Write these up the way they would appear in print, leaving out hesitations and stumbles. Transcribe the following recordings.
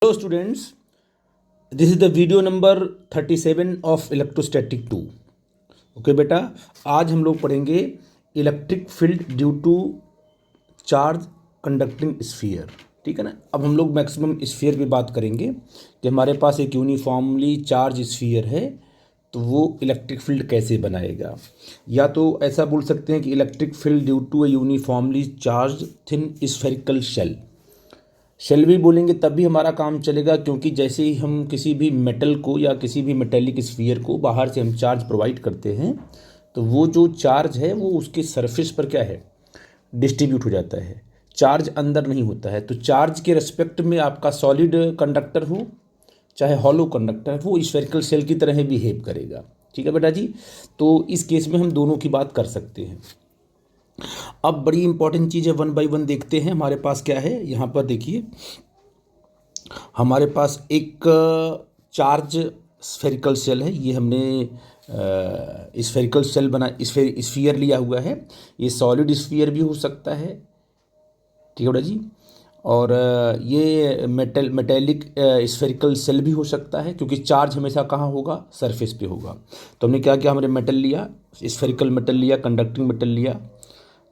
Hello students, this is the video number 37 of electrostatic 2। Okay बेटा, आज हम लोग पढ़ेंगे electric field due to charge conducting sphere. ठीक है ना। अब हम लोग मैक्सिमम स्फीयर पे बात करेंगे कि हमारे पास एक यूनिफॉर्मली चार्ज स्फीयर है तो वो इलेक्ट्रिक फील्ड कैसे बनाएगा। या तो ऐसा बोल सकते हैं कि electric field due to a uniformly charge thin spherical shell भी बोलेंगे तब भी हमारा काम चलेगा, क्योंकि जैसे ही हम किसी भी मेटल को या किसी भी मेटेलिक स्फीयर को बाहर से हम चार्ज प्रोवाइड करते हैं तो वो जो चार्ज है वो उसके सरफेस पर क्या है, डिस्ट्रीब्यूट हो जाता है। चार्ज अंदर नहीं होता है। तो चार्ज के रिस्पेक्ट में आपका सॉलिड कंडक्टर हो चाहे हॉलो कंडक्टर, वो स्फेरिकल शेल की तरह बिहेव करेगा। ठीक है बेटा जी। तो इस केस में हम दोनों की बात कर सकते हैं। अब बड़ी इंपॉर्टेंट चीज़ है, वन बाय वन देखते हैं। हमारे पास क्या है, यहाँ पर देखिए हमारे पास एक चार्ज स्फेरिकल शेल है। ये हमने स्फेरिकल शेल बना स्फीयर लिया हुआ है। ये सॉलिड स्फीयर भी हो सकता है, ठीक है बेटा जी। और ये मेटेलिक स्फेरिकल शेल भी हो सकता है, क्योंकि चार्ज हमेशा कहाँ होगा, सरफेस पे होगा। तो हमने क्या किया, हमने मेटल लिया, स्फेरिकल मेटल लिया, कंडक्टिंग मेटल लिया।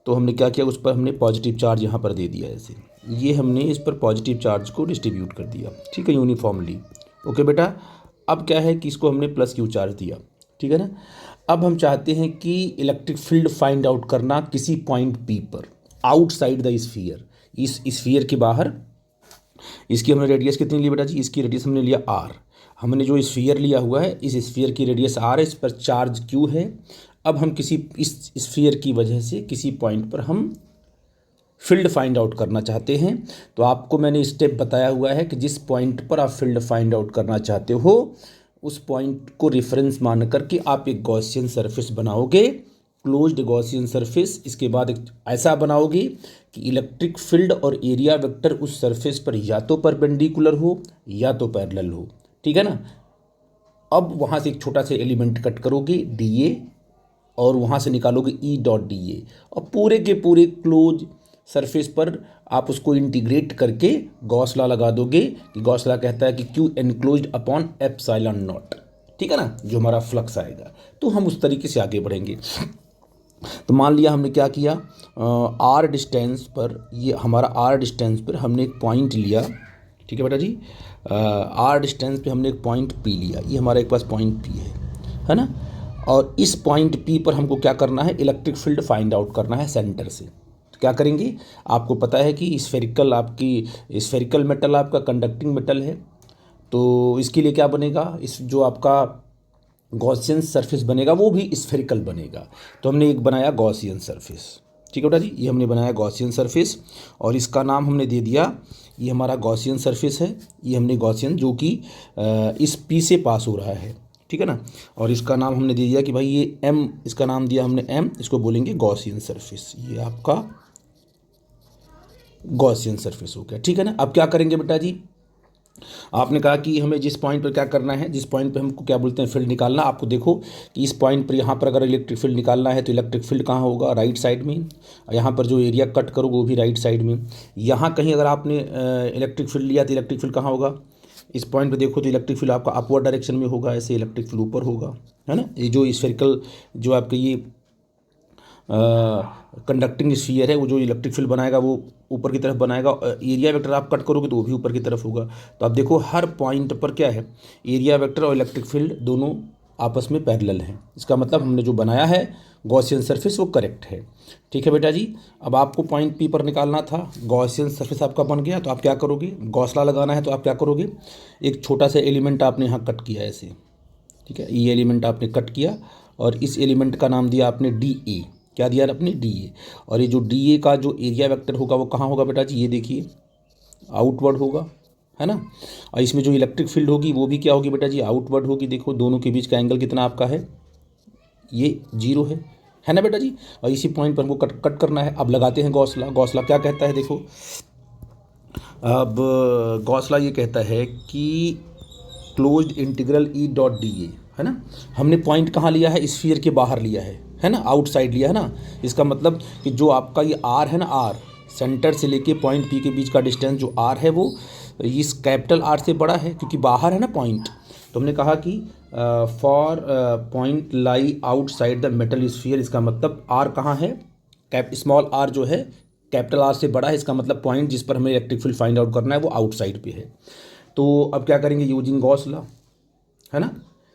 तो हमने क्या किया, उस पर हमने पॉजिटिव चार्ज यहाँ पर दे दिया। ऐसे ये हमने इस पर पॉजिटिव चार्ज को डिस्ट्रीब्यूट कर दिया, ठीक है, यूनिफॉर्मली। ओके बेटा। अब क्या है कि इसको हमने प्लस क्यू चार्ज दिया, ठीक है ना। अब हम चाहते हैं कि इलेक्ट्रिक फील्ड फाइंड आउट करना किसी पॉइंट पी पर आउटसाइड द स्फीयर, इस स्फीयर के बाहर। इसकी हमने रेडियस कितनी ली बेटा जी, इसकी रेडियस हमने लिया आर। हमने जो स्फीयर लिया हुआ है इस स्फीयर की रेडियस आर है, इस पर चार्ज क्यू है। अब हम किसी इस स्फीयर की वजह से किसी पॉइंट पर हम फील्ड फाइंड आउट करना चाहते हैं। तो आपको मैंने स्टेप बताया हुआ है कि जिस पॉइंट पर आप फील्ड फाइंड आउट करना चाहते हो उस पॉइंट को रेफरेंस मान करके आप एक गॉसियन सरफेस बनाओगे, क्लोज्ड गॉसियन सरफेस। इसके बाद एक ऐसा बनाओगे कि इलेक्ट्रिक फील्ड और एरिया वेक्टर उस सरफेस पर या तो परपेंडिकुलर हो या तो पैरेलल हो, ठीक है ना। अब वहाँ से एक छोटा सा एलिमेंट कट करोगे डी और वहाँ से निकालोगे ई डॉट डी ए, और पूरे के पूरे क्लोज सरफेस पर आप उसको इंटीग्रेट करके गॉस लॉ लगा दोगे कि गॉस लॉ कहता है कि Q enclosed upon epsilon not, ठीक है ना, जो हमारा फ्लक्स आएगा। तो हम उस तरीके से आगे बढ़ेंगे। तो मान लिया हमने क्या किया, आर डिस्टेंस पर, ये हमारा आर डिस्टेंस पर हमने एक पॉइंट लिया, ठीक है बेटा जी। आर डिस्टेंस पे हमने एक पॉइंट पी लिया, ये हमारा एक पास पॉइंट पी है ना। और इस पॉइंट पी पर हमको क्या करना है, इलेक्ट्रिक फील्ड फाइंड आउट करना है सेंटर से। तो क्या करेंगे, आपको पता है कि स्फेरिकल मेटल आपका कंडक्टिंग मेटल है। तो इसके लिए क्या बनेगा, इस जो आपका गॉसियन सरफेस बनेगा वो भी स्फेरिकल बनेगा। तो हमने एक बनाया गॉसियन सरफेस, ठीक है बेटा जी। ये हमने बनाया गॉसियन सरफेस और इसका नाम हमने दे दिया, ये हमारा गॉसियन सरफेस है। ये हमने गॉसियन जो कि इस पी से पास हो रहा है, ठीक है ना। और इसका नाम हमने दे दिया कि भाई ये एम, इसका नाम दिया हमने एम, इसको बोलेंगे गॉसियन सरफेस। ये आपका गॉसियन सरफेस हो गया, ठीक है ना। अब क्या करेंगे बेटा जी, आपने कहा कि हमें जिस पॉइंट पर क्या करना है, जिस पॉइंट पे हमको क्या बोलते हैं, फील्ड निकालना। आपको देखो कि इस पॉइंट पर, यहाँ पर अगर इलेक्ट्रिक फील्ड निकालना है तो इलेक्ट्रिक फील्ड कहाँ होगा, राइट साइड में। यहाँ पर जो एरिया कट करोगे वो भी राइट साइड में। यहाँ कहीं अगर आपने इलेक्ट्रिक फील्ड लिया तो इलेक्ट्रिक फील्ड कहाँ होगा, इस पॉइंट पे देखो तो इलेक्ट्रिक फील्ड आपका अपवर्ड डायरेक्शन में होगा, ऐसे इलेक्ट्रिक फील्ड ऊपर होगा, है ना। ये जो स्फेरिकल जो आपके ये कंडक्टिंग स्फीयर है वो जो इलेक्ट्रिक फील्ड बनाएगा वो ऊपर की तरफ बनाएगा। एरिया वेक्टर आप कट करोगे तो वो भी ऊपर की तरफ होगा। तो आप देखो हर पॉइंट पर क्या है, एरिया वेक्टर और इलेक्ट्रिक फील्ड दोनों आपस में पैरेलल हैं। इसका मतलब हमने जो बनाया है गॉसियन सरफेस वो करेक्ट है, ठीक है बेटा जी। अब आपको पॉइंट पी पर निकालना था, गॉसियन सरफेस आपका बन गया। तो आप क्या करोगे, गॉस लॉ लगाना है तो आप क्या करोगे, एक छोटा सा एलिमेंट आपने यहाँ कट किया ऐसे, ठीक है। ये एलिमेंट आपने कट किया और इस एलिमेंट का नाम दिया आपने डी ए। क्या दिया आपने, डी ए। और ये जो डी ए का जो एरिया वेक्टर होगा वो कहाँ होगा बेटा जी, ये देखिए आउटवर्ड होगा, है ना। और इसमें जो इलेक्ट्रिक फील्ड होगी वो भी क्या होगी बेटा जी, आउटवर्ड होगी। देखो दोनों के बीच का एंगल कितना आपका है, ये 0 है ना बेटा जी। और इसी पॉइंट पर हमको कट करना है। अब लगाते हैं गॉस लॉ। गॉस लॉ क्या कहता है, देखो अब गॉस लॉ ये कहता है कि closed integral E dot D ए, है ना। हमने पॉइंट कहाँ लिया है, स्फीयर के बाहर लिया है ना, आउटसाइड लिया है ना। इसका मतलब कि जो आपका ये आर है ना, आर सेंटर से लेके पॉइंट पी के बीच का डिस्टेंस जो आर है वो इस कैपिटल आर से बड़ा है क्योंकि बाहर है ना पॉइंट। तो हमने कहा कि for point lie outside the metal sphere, इसका मतलब आर कहाँ है, स्मॉल आर जो है कैपिटल आर से बड़ा है, इसका मतलब पॉइंट जिस पर हमें इलेक्ट्रिक फील्ड फाइंड आउट करना है वो आउटसाइड पे है। तो अब क्या करेंगे, यूजिंग गॉस लॉ, है ना,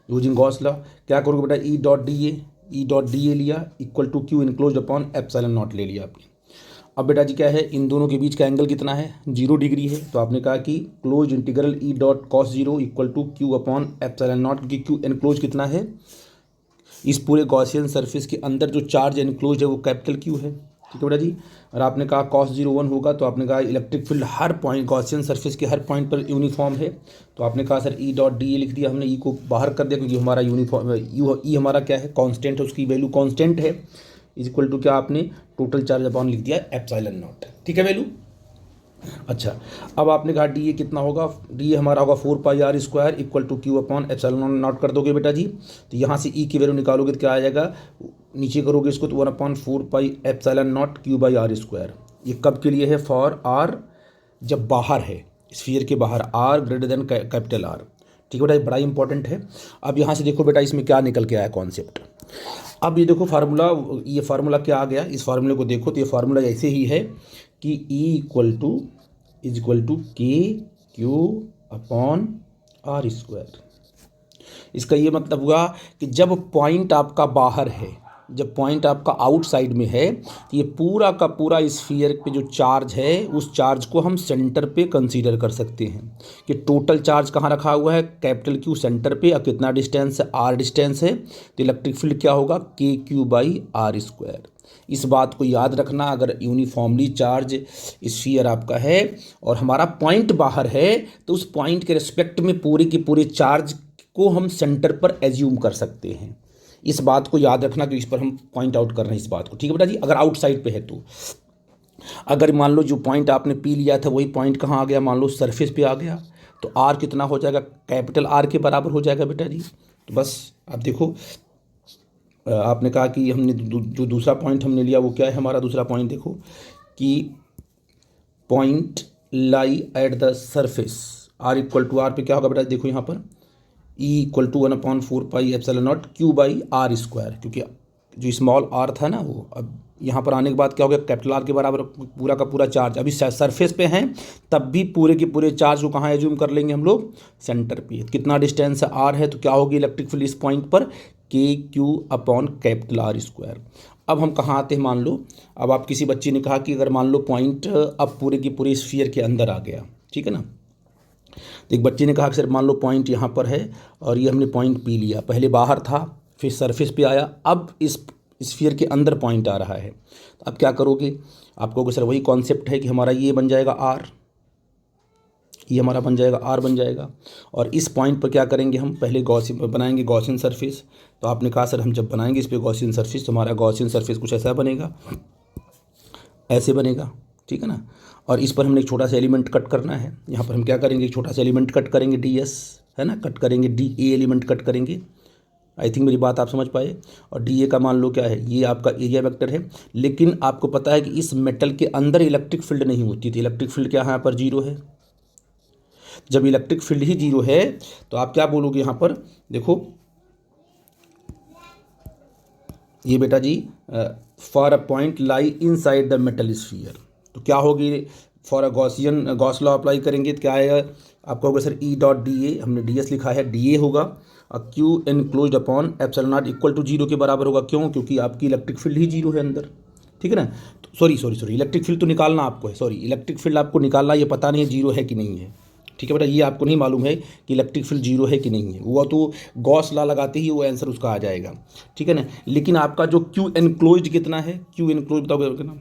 यूजिंग गॉस लॉ क्या करोगे बेटा, ई डॉट डी ए लिया equal to Q enclose upon epsilon naught ले लिया आपने। अब बेटा जी क्या है, इन दोनों के बीच का एंगल कितना है, 0 डिग्री है। तो आपने कहा कि close integral E dot cos 0 equal to Q upon epsilon naught, क्योंकि क्यू एनक्लोज कितना है, इस पूरे गॉसियन सरफेस के अंदर जो चार्ज एनक्लोज है वो कैपिटल क्यू है। ठीक है बेटा जी। और आपने कहा कॉस 01 होगा, तो आपने कहा इलेक्ट्रिक फील्ड हर पॉइंट गॉसियन सरफेस के हर पॉइंट पर यूनिफॉर्म है। तो आपने कहा सर ई डॉट डी ए लिख दिया हमने, ई को बाहर कर दिया क्योंकि हमारा यूनिफॉर्म ई हमारा क्या है, कांस्टेंट है, उसकी वैल्यू कांस्टेंट है, इज इक्वल टू क्या आपने टोटल चार्ज अपॉन लिख दिया एप्सिलॉन नॉट। ठीक है वैल्यू। अच्छा, अब आपने कहा डी ए कितना होगा, डी ए हमारा होगा 4 pi R square equal to Q upon epsilon naught कर दोगे बेटा जी। तो यहाँ से ई की वैल्यू निकालोगे तो क्या आ जाएगा, नीचे करोगे इसको तो 1/4 pi epsilon not Q by R square. ये कब के लिए है, फॉर आर जब बाहर है, स्फीयर के बाहर, R greater than capital R. ठीक है बेटा, बड़ा इंपॉर्टेंट है। अब यहाँ से देखो बेटा इसमें क्या निकल के आया कॉन्सेप्ट। अब ये देखो फार्मूला, ये फार्मूला क्या आ गया, इस फार्मूले को देखो तो ये फार्मूला ऐसे ही है कि E इज इक्वल टू के क्यू अपॉन आर स्क्वायर। इसका ये मतलब हुआ कि जब पॉइंट आपका बाहर है, जब पॉइंट आपका आउटसाइड में है, तो ये पूरा का पूरा स्फीयर पे जो चार्ज है उस चार्ज को हम सेंटर पे कंसीडर कर सकते हैं कि टोटल चार्ज कहाँ रखा हुआ है, कैपिटल क्यू सेंटर पे। अब कितना डिस्टेंस है, आर डिस्टेंस है, तो इलेक्ट्रिक फील्ड क्या होगा, K Q by R square. इस बात को याद रखना, अगर यूनिफॉर्मली चार्ज स्फीयर आपका है और हमारा पॉइंट बाहर है तो उस पॉइंट के रिस्पेक्ट में पूरे के पूरे चार्ज को हम सेंटर पर एज्यूम कर सकते हैं। इस बात को याद रखना कि इस पर हम पॉइंट आउट कर रहे हैं इस बात को। ठीक है बेटा जी। अगर आउटसाइड पे है तो, अगर मान लो जो पॉइंट आपने पी लिया था वही पॉइंट कहाँ आ गया, मान लो सरफेस पे आ गया, तो आर कितना हो जाएगा, कैपिटल आर के बराबर हो जाएगा बेटा जी। तो बस आप देखो, आपने कहा कि हमने जो दूसरा पॉइंट हमने लिया वो क्या है, हमारा दूसरा पॉइंट देखो कि point lie at the surface, R equal to R पे क्या होगा बेटा, देखो यहाँ पर E equal to 1/4 pi epsilon not Q by R square, क्योंकि जो स्मॉल आर था ना वो अब यहाँ पर आने के बाद क्या हो गया, कैपिटल आर के बराबर पूरा का पूरा चार्ज। अभी सरफेस पे हैं तब भी पूरे के पूरे चार्ज को कहाँ एज्यूम कर लेंगे हम लोग, सेंटर पे। कितना डिस्टेंस आर है तो क्या होगी इलेक्ट्रिक फील्ड इस पॉइंट पर, के Q upon capital R square. अब हम कहाँ आते हैं, मान लो अब आप किसी बच्चे ने कहा कि अगर मान लो पॉइंट अब पूरे के पूरे स्फीयर के अंदर आ गया, ठीक है ना, तो एक बच्चे ने कहा कि सर मान लो पॉइंट यहाँ पर है और ये हमने पॉइंट पी लिया, पहले बाहर था फिर सरफेस पे आया, अब इस स्फीयर के अंदर पॉइंट आ रहा है, तो अब क्या करोगे, आप कहोगे सर वही कॉन्सेप्ट है कि हमारा ये बन जाएगा आर, ये हमारा बन जाएगा आर बन जाएगा, और इस पॉइंट पर क्या करेंगे हम, पहले गॉसियन बनाएंगे, गॉसियन सरफेस। तो आपने कहा सर हम जब बनाएंगे इस पर गॉसियन सरफेस तो हमारा गॉसियन सरफेस कुछ ऐसा बनेगा, ऐसे बनेगा, ठीक है ना। और इस पर हमने एक छोटा सा एलिमेंट कट करना है, यहाँ पर हम क्या करेंगे, एक छोटा सा एलिमेंट कट करेंगे, डी एस है ना, कट करेंगे, डी ए एलिमेंट कट करेंगे। आई थिंक मेरी बात आप समझ पाए। और डी ए का मान लो क्या है, ये आपका एरिया वेक्टर है, लेकिन आपको पता है कि इस मेटल के अंदर इलेक्ट्रिक फील्ड नहीं होती थी, इलेक्ट्रिक फील्ड क्या है यहाँ पर, जीरो है। जब इलेक्ट्रिक फील्ड ही जीरो है तो आप क्या बोलोगे यहाँ पर, देखो ये बेटा जी for a point lie inside the metal sphere, तो क्या होगी, for a gaussian gauss law apply करेंगे तो क्या आएगा, आपका होगा sir E dot D A, हमने डी एस लिखा है, डी ए होगा और Q enclosed upon epsilon not equal to zero के बराबर होगा। क्यों, क्योंकि आपकी इलेक्ट्रिक फील्ड ही जीरो है अंदर, ठीक है ना। तो सॉरी इलेक्ट्रिक फील्ड तो निकालना आपको है, सॉरी इलेक्ट्रिक फील्ड आपको निकालना, ये पता नहीं है जीरो है कि नहीं है, ठीक है बेटा, ये आपको नहीं मालूम है कि इलेक्ट्रिक फील्ड जीरो है कि नहीं है, वो तो गॉस लॉ लगाते ही वो आंसर उसका आ जाएगा, ठीक है ना। लेकिन आपका जो क्यू एनक्लोज्ड कितना है, क्यू एनक्लोज्ड बताओगे कितना,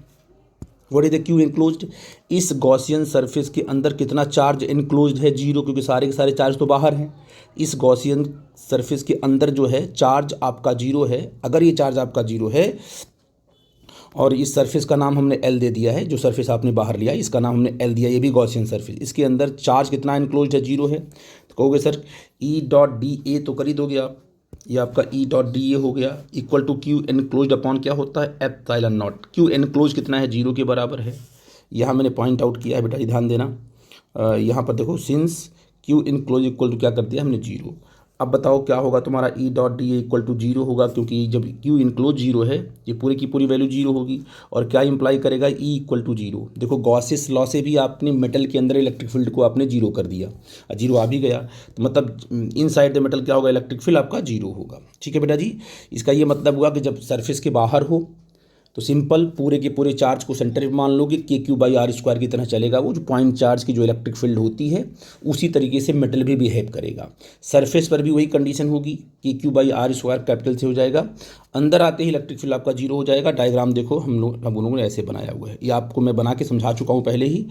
what is the Q enclosed, इस गॉसियन सरफेस के अंदर कितना चार्ज एनक्लोज्ड है, जीरो, क्योंकि सारे के सारे चार्ज तो बाहर हैं। इस गॉसियन सरफेस के अंदर जो है चार्ज आपका जीरो है। अगर ये चार्ज आपका जीरो है और इस सरफेस का नाम हमने एल दे दिया है, जो सरफेस आपने बाहर लिया इसका नाम हमने एल दिया, ये भी गॉसियन सरफेस, इसके अंदर चार्ज कितना एनक्लोज्ड है, जीरो है। तो कहोगे सर ई डॉट डी ए तो कर ही दोगे आप, ये आपका ई डॉट डी ए हो गया equal to Q enclosed upon क्या होता है, एप्सिलॉन नॉट। क्यू एनक्लोज कितना है, जीरो के बराबर है। यहाँ मैंने पॉइंट आउट किया है बेटा, ध्यान देना, यहाँ पर देखो since Q enclose equal to क्या कर दिया हमने 0। अब बताओ क्या होगा तुम्हारा E dot D equal to 0 होगा, क्योंकि जब क्यू इनक्लोज 0 है ये पूरी की पूरी वैल्यू 0 होगी। और क्या इंप्लाई करेगा ई इक्वल टू 0। देखो गॉसेस लॉ से भी आपने मेटल के अंदर इलेक्ट्रिक फील्ड को आपने 0 कर दिया, 0 आ भी गया, तो मतलब इन साइड द मेटल क्या होगा, इलेक्ट्रिक फील्ड आपका 0 होगा। ठीक है बेटा जी, इसका ये मतलब हुआ कि जब सरफेस के बाहर हो तो सिंपल पूरे के पूरे चार्ज को सेंटर पे मान लोगे, के क्यू बाई आर स्क्वायर की तरह चलेगा। वो जो पॉइंट चार्ज की जो इलेक्ट्रिक फील्ड होती है उसी तरीके से मेटल भी बिहेव करेगा। सरफेस पर भी वही कंडीशन होगी, K Q by R square capital से हो जाएगा। अंदर आते ही इलेक्ट्रिक फील्ड आपका 0 हो जाएगा। डायग्राम देखो हम लोगों ने ऐसे बनाया हुआ है, ये आपको मैं बना के समझा चुका हूँ पहले ही।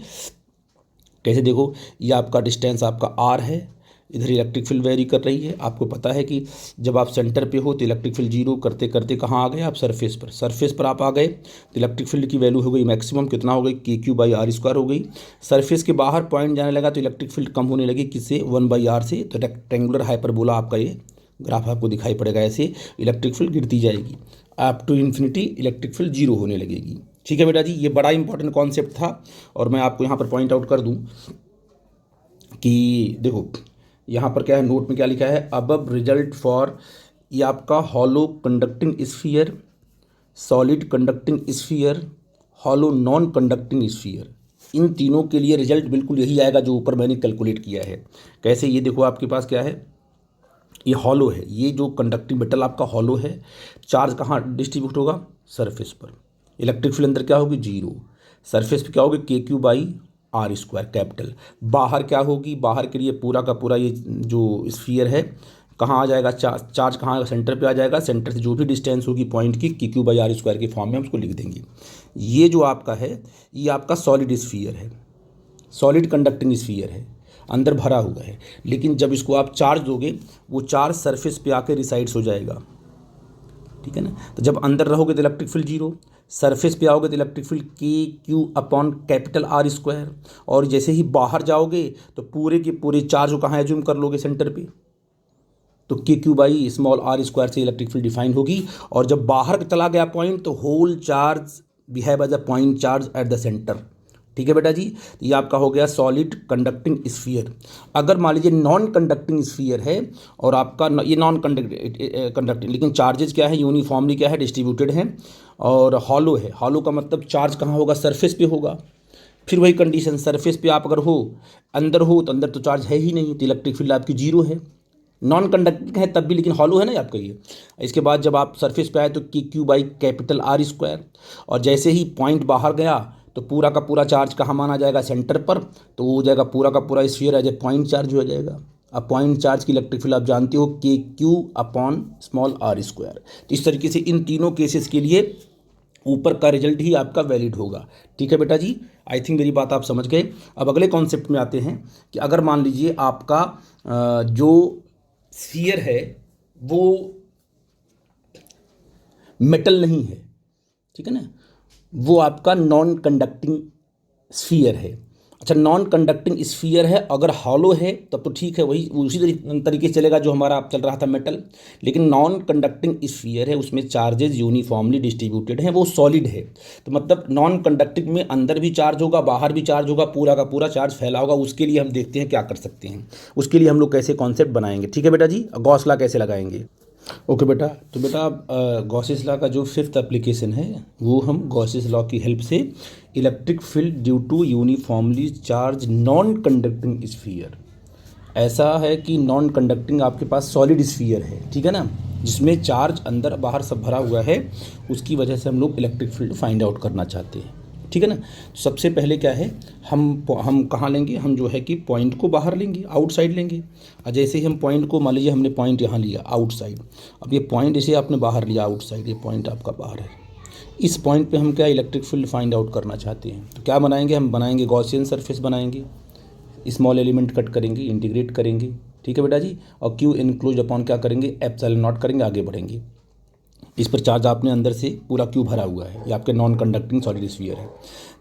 कैसे देखो, ये आपका डिस्टेंस आपका आर है, इधर इलेक्ट्रिक फील्ड वेरी कर रही है। आपको पता है कि जब आप सेंटर पे हो तो इलेक्ट्रिक फील्ड 0 करते करते कहाँ आ गए आप, सरफेस पर। सरफेस पर आप आ गए तो इलेक्ट्रिक फील्ड की वैल्यू हो गई मैक्सिमम, कितना हो गई, के क्यू बाई आर स्क्वायर हो गई। सरफेस के बाहर पॉइंट जाने लगा तो इलेक्ट्रिक फील्ड कम होने लगी, किससे, 1/r से। तो रेक्टेंगुलर हाइपरबोला आपका ये ग्राफ आपको दिखाई पड़ेगा। ऐसे इलेक्ट्रिक फील्ड गिरती जाएगी up to infinity, electric field 0 होने लगेगी। ठीक है बेटा जी, ये बड़ा इंपॉर्टेंट कॉन्सेप्ट था। और मैं आपको यहाँ पर पॉइंट आउट कर दूँ कि देखो यहाँ पर क्या है, नोट में क्या लिखा है, अबव रिजल्ट फॉर, ये आपका hollow conducting sphere, solid conducting sphere, hollow non conducting sphere, इन तीनों के लिए रिजल्ट बिल्कुल यही आएगा जो ऊपर मैंने कैलकुलेट किया है। कैसे, ये देखो आपके पास क्या है, ये हॉलो है, ये जो कंडक्टिंग मेटल आपका हॉलो है। चार्ज कहाँ डिस्ट्रीब्यूट होगा, सरफेस पर। इलेक्ट्रिक फील्ड अंदर क्या होगी, 0। सरफेस पे क्या होगी, K Q by R square capital. बाहर क्या होगी, बाहर के लिए पूरा का पूरा ये जो स्फीयर है कहाँ आ जाएगा, चार्ज कहाँ आएगा, सेंटर पे आ जाएगा। सेंटर से जो भी डिस्टेंस होगी पॉइंट की, के क्यू बाई आर स्क्वायर के फॉर्म में हम उसको लिख देंगे। ये जो आपका है ये आपका सॉलिड स्फीयर है, सॉलिड कंडक्टिंग स्फीयर है, अंदर भरा हुआ है। लेकिन जब इसको आप चार्ज दोगे वो चार्ज सरफेस पे आके रिसाइड्स हो जाएगा। ठीक है ना, तो जब अंदर रहोगे तो इलेक्ट्रिक फील्ड 0, सरफेस पे आओगे तो इलेक्ट्रिक फील्ड के Q upon capital R square. और जैसे ही बाहर जाओगे तो पूरे के पूरे चार्ज को कहाँ एज्यूम कर लोगे, सेंटर पे। तो K Q by small R square से इलेक्ट्रिक फील्ड डिफाइन होगी। और जब बाहर चला गया पॉइंट तो whole charge behave as a point charge at the centre. ठीक है बेटा जी, तो ये आपका हो गया सॉलिड कंडक्टिंग स्फीयर। अगर मान लीजिए नॉन कंडक्टिंग स्फीयर है और आपका ये नॉन कंडक्टिंग, लेकिन चार्जेस क्या है, यूनिफॉर्मली क्या है, डिस्ट्रीब्यूटेड हैं। और हॉलो है, हॉलो का मतलब चार्ज कहाँ होगा, सरफेस पे होगा। फिर वही कंडीशन, सरफेस पे आप अगर हो, अंदर हो तो अंदर तो चार्ज है ही नहीं, तो इलेक्ट्रिक फील्ड आपकी 0 है। नॉन कंडक्टिंग है तब भी, लेकिन हॉलो है ना आपका ये। इसके बाद जब आप सरफेस पे आए तो K Q by capital R square. और जैसे ही पॉइंट बाहर गया तो पूरा का पूरा चार्ज कहाँ माना जाएगा, सेंटर पर। तो वो हो जाएगा पूरा का पूरा sphere as a point charge हो जाएगा। अब पॉइंट चार्ज की इलेक्ट्रिक फील्ड आप जानते हो, K Q upon small R square. तो इस तरीके से इन तीनों केसेस के लिए ऊपर का रिजल्ट ही आपका वैलिड होगा। ठीक है बेटा जी, आई थिंक मेरी बात आप समझ गए। अब अगले कॉन्सेप्ट में आते हैं कि अगर मान लीजिए आपका जो स्फीयर है वो मेटल नहीं है, ठीक है ना, वो आपका नॉन कंडक्टिंग स्फीयर है। अच्छा, नॉन कंडक्टिंग स्फीयर है, अगर हॉलो है तब तो ठीक है, वही उसी तरीके से चलेगा जो हमारा चल रहा था मेटल। लेकिन नॉन कंडक्टिंग स्फीयर है, उसमें चार्जेस यूनिफॉर्मली डिस्ट्रीब्यूटेड हैं, वो सॉलिड है। तो मतलब नॉन कंडक्टिंग में अंदर भी चार्ज होगा, बाहर भी चार्ज होगा, पूरा का पूरा चार्ज फैला होगा। उसके लिए हम देखते हैं क्या कर सकते हैं, उसके लिए हम लोग कैसे कॉन्सेप्ट बनाएंगे। ठीक है बेटा जी, गॉस लॉ कैसे लगाएंगे। ओके बेटा, तो बेटा गॉसेस लॉ का जो 5th एप्लीकेशन है वो हम गॉसेस लॉ की हेल्प से electric field due to uniformly charge non conducting sphere. ऐसा है कि नॉन कंडक्टिंग आपके पास सॉलिड स्फीयर है, ठीक है ना, जिसमें चार्ज अंदर बाहर सब भरा हुआ है। उसकी वजह से हम लोग इलेक्ट्रिक फील्ड फाइंड आउट करना चाहते हैं। ठीक है ना, सबसे पहले क्या है, हम कहाँ लेंगे, हम जो है कि पॉइंट को बाहर लेंगे, आउटसाइड लेंगे। और जैसे ही हम पॉइंट को, मान लीजिए हमने पॉइंट यहाँ लिया आउटसाइड, अब ये पॉइंट इसे आपने बाहर लिया आउटसाइड, ये पॉइंट आपका बाहर है। इस पॉइंट पे हम क्या इलेक्ट्रिक फील्ड फाइंड आउट करना चाहते हैं। तो क्या बनाएंगे, हम बनाएंगे गॉसियन सरफेस बनाएंगे, स्मॉल एलिमेंट कट करेंगे, इंटीग्रेट करेंगे। ठीक है बेटा जी, और क्यू इनक्लोज अपॉन क्या करेंगे, एप्सिलॉन नॉट करेंगे, आगे बढ़ेंगे। इस पर चार्ज आपने अंदर से पूरा क्यू भरा हुआ है, ये आपके नॉन कंडक्टिंग सॉलिड स्फीयर है।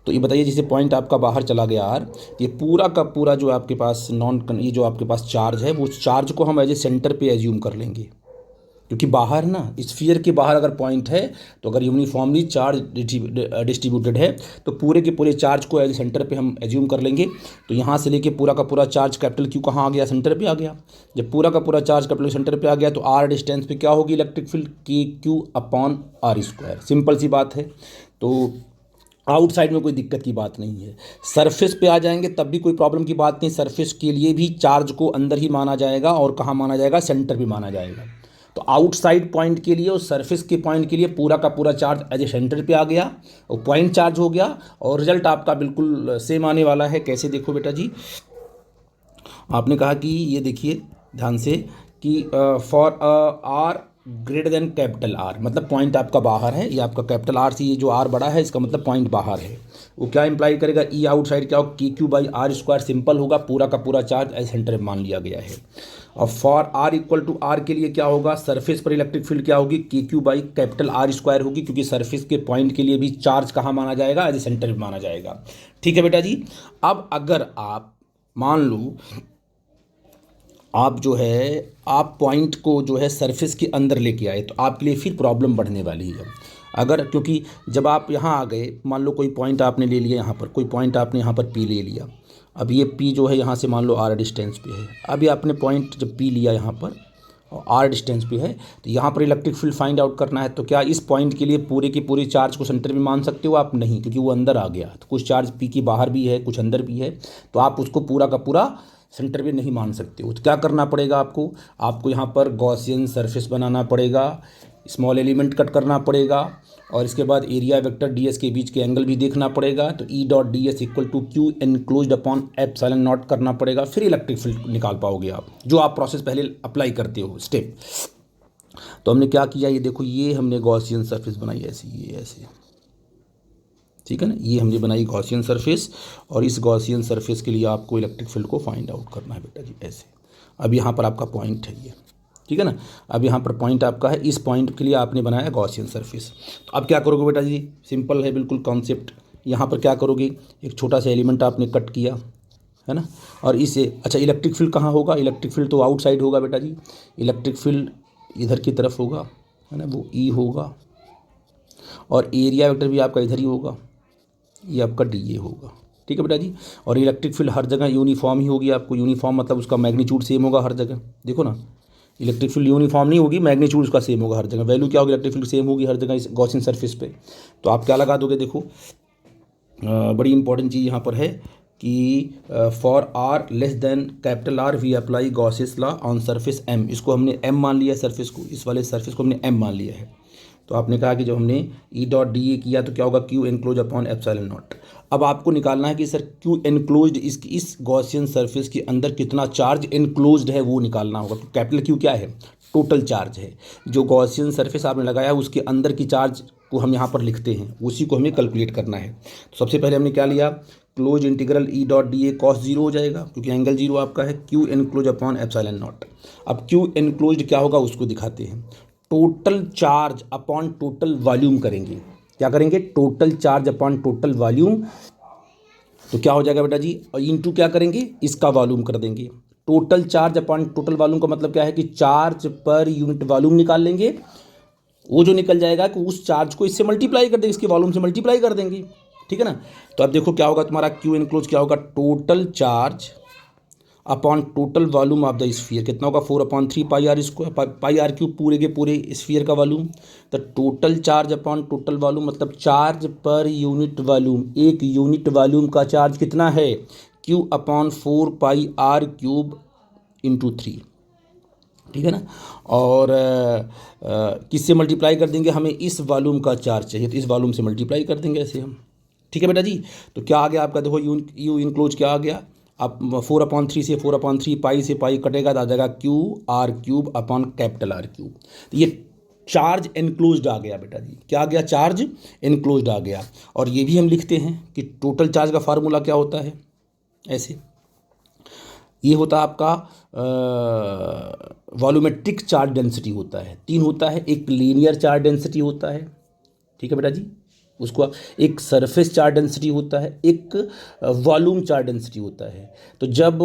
तो ये बताइए, जैसे पॉइंट आपका बाहर चला गया आर, ये पूरा का पूरा जो आपके पास ये जो आपके पास चार्ज है, वो चार्ज को हम एज ए सेंटर पे एज्यूम कर लेंगे। क्योंकि बाहर ना स्फीयर के बाहर अगर पॉइंट है तो अगर यूनिफॉर्मली चार्ज डिस्ट्रीब्यूटेड है तो पूरे के पूरे चार्ज को एज सेंटर पे हम एज्यूम कर लेंगे। तो यहाँ से लेके पूरा का पूरा चार्ज कैपिटल क्यू कहाँ आ गया, सेंटर पे आ गया। जब पूरा का पूरा चार्ज कैपिटल सेंटर पे आ गया तो आर डिस्टेंस पे क्या होगी इलेक्ट्रिक फील्ड, के Q upon R square. Simple सी बात है। तो आउटसाइड में कोई दिक्कत की बात नहीं है। सरफेस पे आ जाएंगे तब भी कोई प्रॉब्लम की बात नहीं। सरफेस के लिए भी चार्ज को अंदर ही माना जाएगा और कहाँ माना जाएगा, सेंटर भी माना जाएगा। तो आउटसाइड पॉइंट के लिए और सरफेस के पॉइंट के लिए पूरा का पूरा चार्ज एज ए सेंटर पे आ गया और पॉइंट चार्ज हो गया और रिजल्ट आपका बिल्कुल सेम आने वाला है। कैसे, देखो बेटा जी, आपने कहा कि ये देखिए ध्यान से कि for R greater than capital R, मतलब पॉइंट आपका बाहर है। ये आपका कैपिटल आर से ये जो आर बड़ा है इसका मतलब पॉइंट बाहर है। वो क्या इंप्लाई करेगा, ई आउटसाइड क्या होगा, K Q by R square. Simple होगा, पूरा का पूरा चार्ज एज सेंटर मान लिया गया है। और for R equal to R के लिए क्या होगा, सरफेस पर इलेक्ट्रिक फील्ड क्या होगी, K Q by capital R square होगी, क्योंकि सरफेस के पॉइंट के लिए भी चार्ज कहाँ माना जाएगा, एज सेंटर माना जाएगा। ठीक है बेटा जी। अब अगर आप मान लो आप जो है आप पॉइंट को जो है सरफेस के अंदर लेके आए तो आपके लिए फिर प्रॉब्लम बढ़ने वाली है। अगर, क्योंकि जब आप यहाँ आ गए, मान लो कोई पॉइंट आपने ले लिया, यहाँ पर कोई पॉइंट आपने यहाँ पर पी ले लिया। अब ये पी जो है यहाँ से मान लो आर डिस्टेंस पे है। अभी आपने पॉइंट जब पी लिया यहाँ पर और आर डिस्टेंस पे है तो यहाँ पर इलेक्ट्रिक फील्ड फाइंड आउट करना है। तो क्या इस पॉइंट के लिए पूरे के पूरे चार्ज को सेंटर में मान सकते हो आप? नहीं, क्योंकि वो अंदर आ गया। तो कुछ चार्ज पी की बाहर भी है, कुछ अंदर भी है, तो आप उसको पूरा का पूरा सेंटर पे नहीं मान सकते हो। तो क्या करना पड़ेगा आपको यहाँ पर गॉसियन सरफेस बनाना पड़ेगा, स्मॉल एलिमेंट कट करना पड़ेगा और इसके बाद एरिया वेक्टर डी एस के बीच के एंगल भी देखना पड़ेगा। तो E dot D S equal to Q enclosed upon epsilon naught करना पड़ेगा। फिर इलेक्ट्रिक फील्ड निकाल पाओगे आप, जो आप प्रोसेस पहले अप्लाई करते हो स्टेप। तो हमने क्या किया, ये देखो, ये हमने गॉसियन सरफेस बनाई ऐसी, ये ऐसे, ठीक है ना। ये हमने बनाई गॉसियन सरफेस और इस गॉसियन सरफेस के लिए आपको इलेक्ट्रिक फील्ड को फाइंड आउट करना है बेटा जी, ऐसे। अब यहाँ पर आपका पॉइंट है ये, ठीक है ना। अब यहाँ पर पॉइंट आपका है, इस पॉइंट के लिए आपने बनाया गॉसियन सरफेस। तो अब क्या करोगे बेटा जी, सिंपल है बिल्कुल कॉन्सेप्ट। यहाँ पर क्या करोगे, एक छोटा सा एलिमेंट आपने कट किया, है ना। और इसे, अच्छा, इलेक्ट्रिक फील्ड कहाँ होगा, इलेक्ट्रिक फील्ड तो आउटसाइड होगा बेटा जी। इलेक्ट्रिक फील्ड इधर की तरफ होगा, है ना, वो ई होगा। और एरिया वेक्टर भी आपका इधर ही होगा, ये आपका डी ए होगा, ठीक है बेटा जी। और इलेक्ट्रिक फील्ड हर जगह यूनिफॉर्म ही होगी आपको। यूनिफॉर्म मतलब उसका मैग्नीट्यूड सेम होगा हर जगह। देखो ना, इलेक्ट्रिक फील्ड यूनिफॉर्म नहीं होगी, मैग्नीट्यूड उसका सेम होगा हर जगह। वैल्यू क्या होगी, इलेक्ट्रिक फील्ड सेम होगी हर जगह इस गॉसियन सरफेस पे। तो आप क्या लगा दोगे, देखो बड़ी इंपॉर्टेंट चीज़ यहाँ पर है कि for R less than capital R we apply gauss's law on surface M. इसको हमने एम मान लिया सरफेस को, इस वाले सरफेस को हमने एम मान लिया है। तो आपने कहा कि जब हमने ई डॉट डी ए किया तो क्या होगा, Q enclose upon epsilon not. अब आपको निकालना है कि सर क्यू एनक्लोज्ड, इस गॉसियन सरफेस के अंदर कितना चार्ज एनक्लोज्ड है वो निकालना होगा। तो कैपिटल क्यू क्या है, टोटल चार्ज है। जो गॉसियन सरफेस आपने लगाया है उसके अंदर की चार्ज को हम यहाँ पर लिखते हैं, उसी को हमें कैलकुलेट करना है। तो सबसे पहले हमने क्या लिया, close integral E dot D ए कॉस जीरो हो जाएगा, क्योंकि एंगल जीरो आपका है, Q enclose upon epsilon not. अब क्यू एनक्लोज्ड क्या होगा उसको दिखाते हैं। Total charge upon total volume करेंगे। क्या करेंगे, total charge upon total volume. तो क्या हो जाएगा बेटा जी, इनटू क्या करेंगे, इसका वॉल्यूम कर देंगे। Total charge upon total volume का मतलब क्या है कि चार्ज पर यूनिट वॉल्यूम निकाल लेंगे। वो जो निकल जाएगा कि उस चार्ज को इससे मल्टीप्लाई कर देंगे, इसके वॉल्यूम से मल्टीप्लाई कर देंगे, ठीक है ना। तो अब देखो क्या होगा तुम्हारा, क्यू एनक्लोज क्या होगा, total charge upon total volume of the sphere कितना होगा, 4/3 pi R square, pi R cube पूरे के पूरे स्फीयर का वॉल्यूम। तो total charge upon total volume मतलब चार्ज पर यूनिट वॉल्यूम, एक यूनिट वॉल्यूम का चार्ज कितना है, Q upon 4 pi R cube into 3, ठीक है ना। और किससे मल्टीप्लाई कर देंगे, हमें इस वॉल्यूम का चार्ज चाहिए तो इस वॉल्यूम से मल्टीप्लाई कर देंगे ऐसे हम, ठीक है बेटा जी। तो क्या आ गया आपका, देखो यू इनक्लोज क्या आ गया, अब 4/3 से 4/3 पाई से पाई कटेगा तो आ जाएगा Q R cube upon capital R cube. तो ये चार्ज एनक्लोज्ड आ गया बेटा जी, क्या आ गया, चार्ज एनक्लोज्ड आ गया। और ये भी हम लिखते हैं कि टोटल चार्ज का फार्मूला क्या होता है, ऐसे ये होता है आपका वॉल्यूमेट्रिक चार्ज डेंसिटी होता है। 3 होता है, एक लीनियर चार्ज डेंसिटी होता है, ठीक है बेटा जी, उसको एक सरफेस चार्ज डेंसिटी होता है, एक वॉल्यूम चार्ज डेंसिटी होता है। तो जब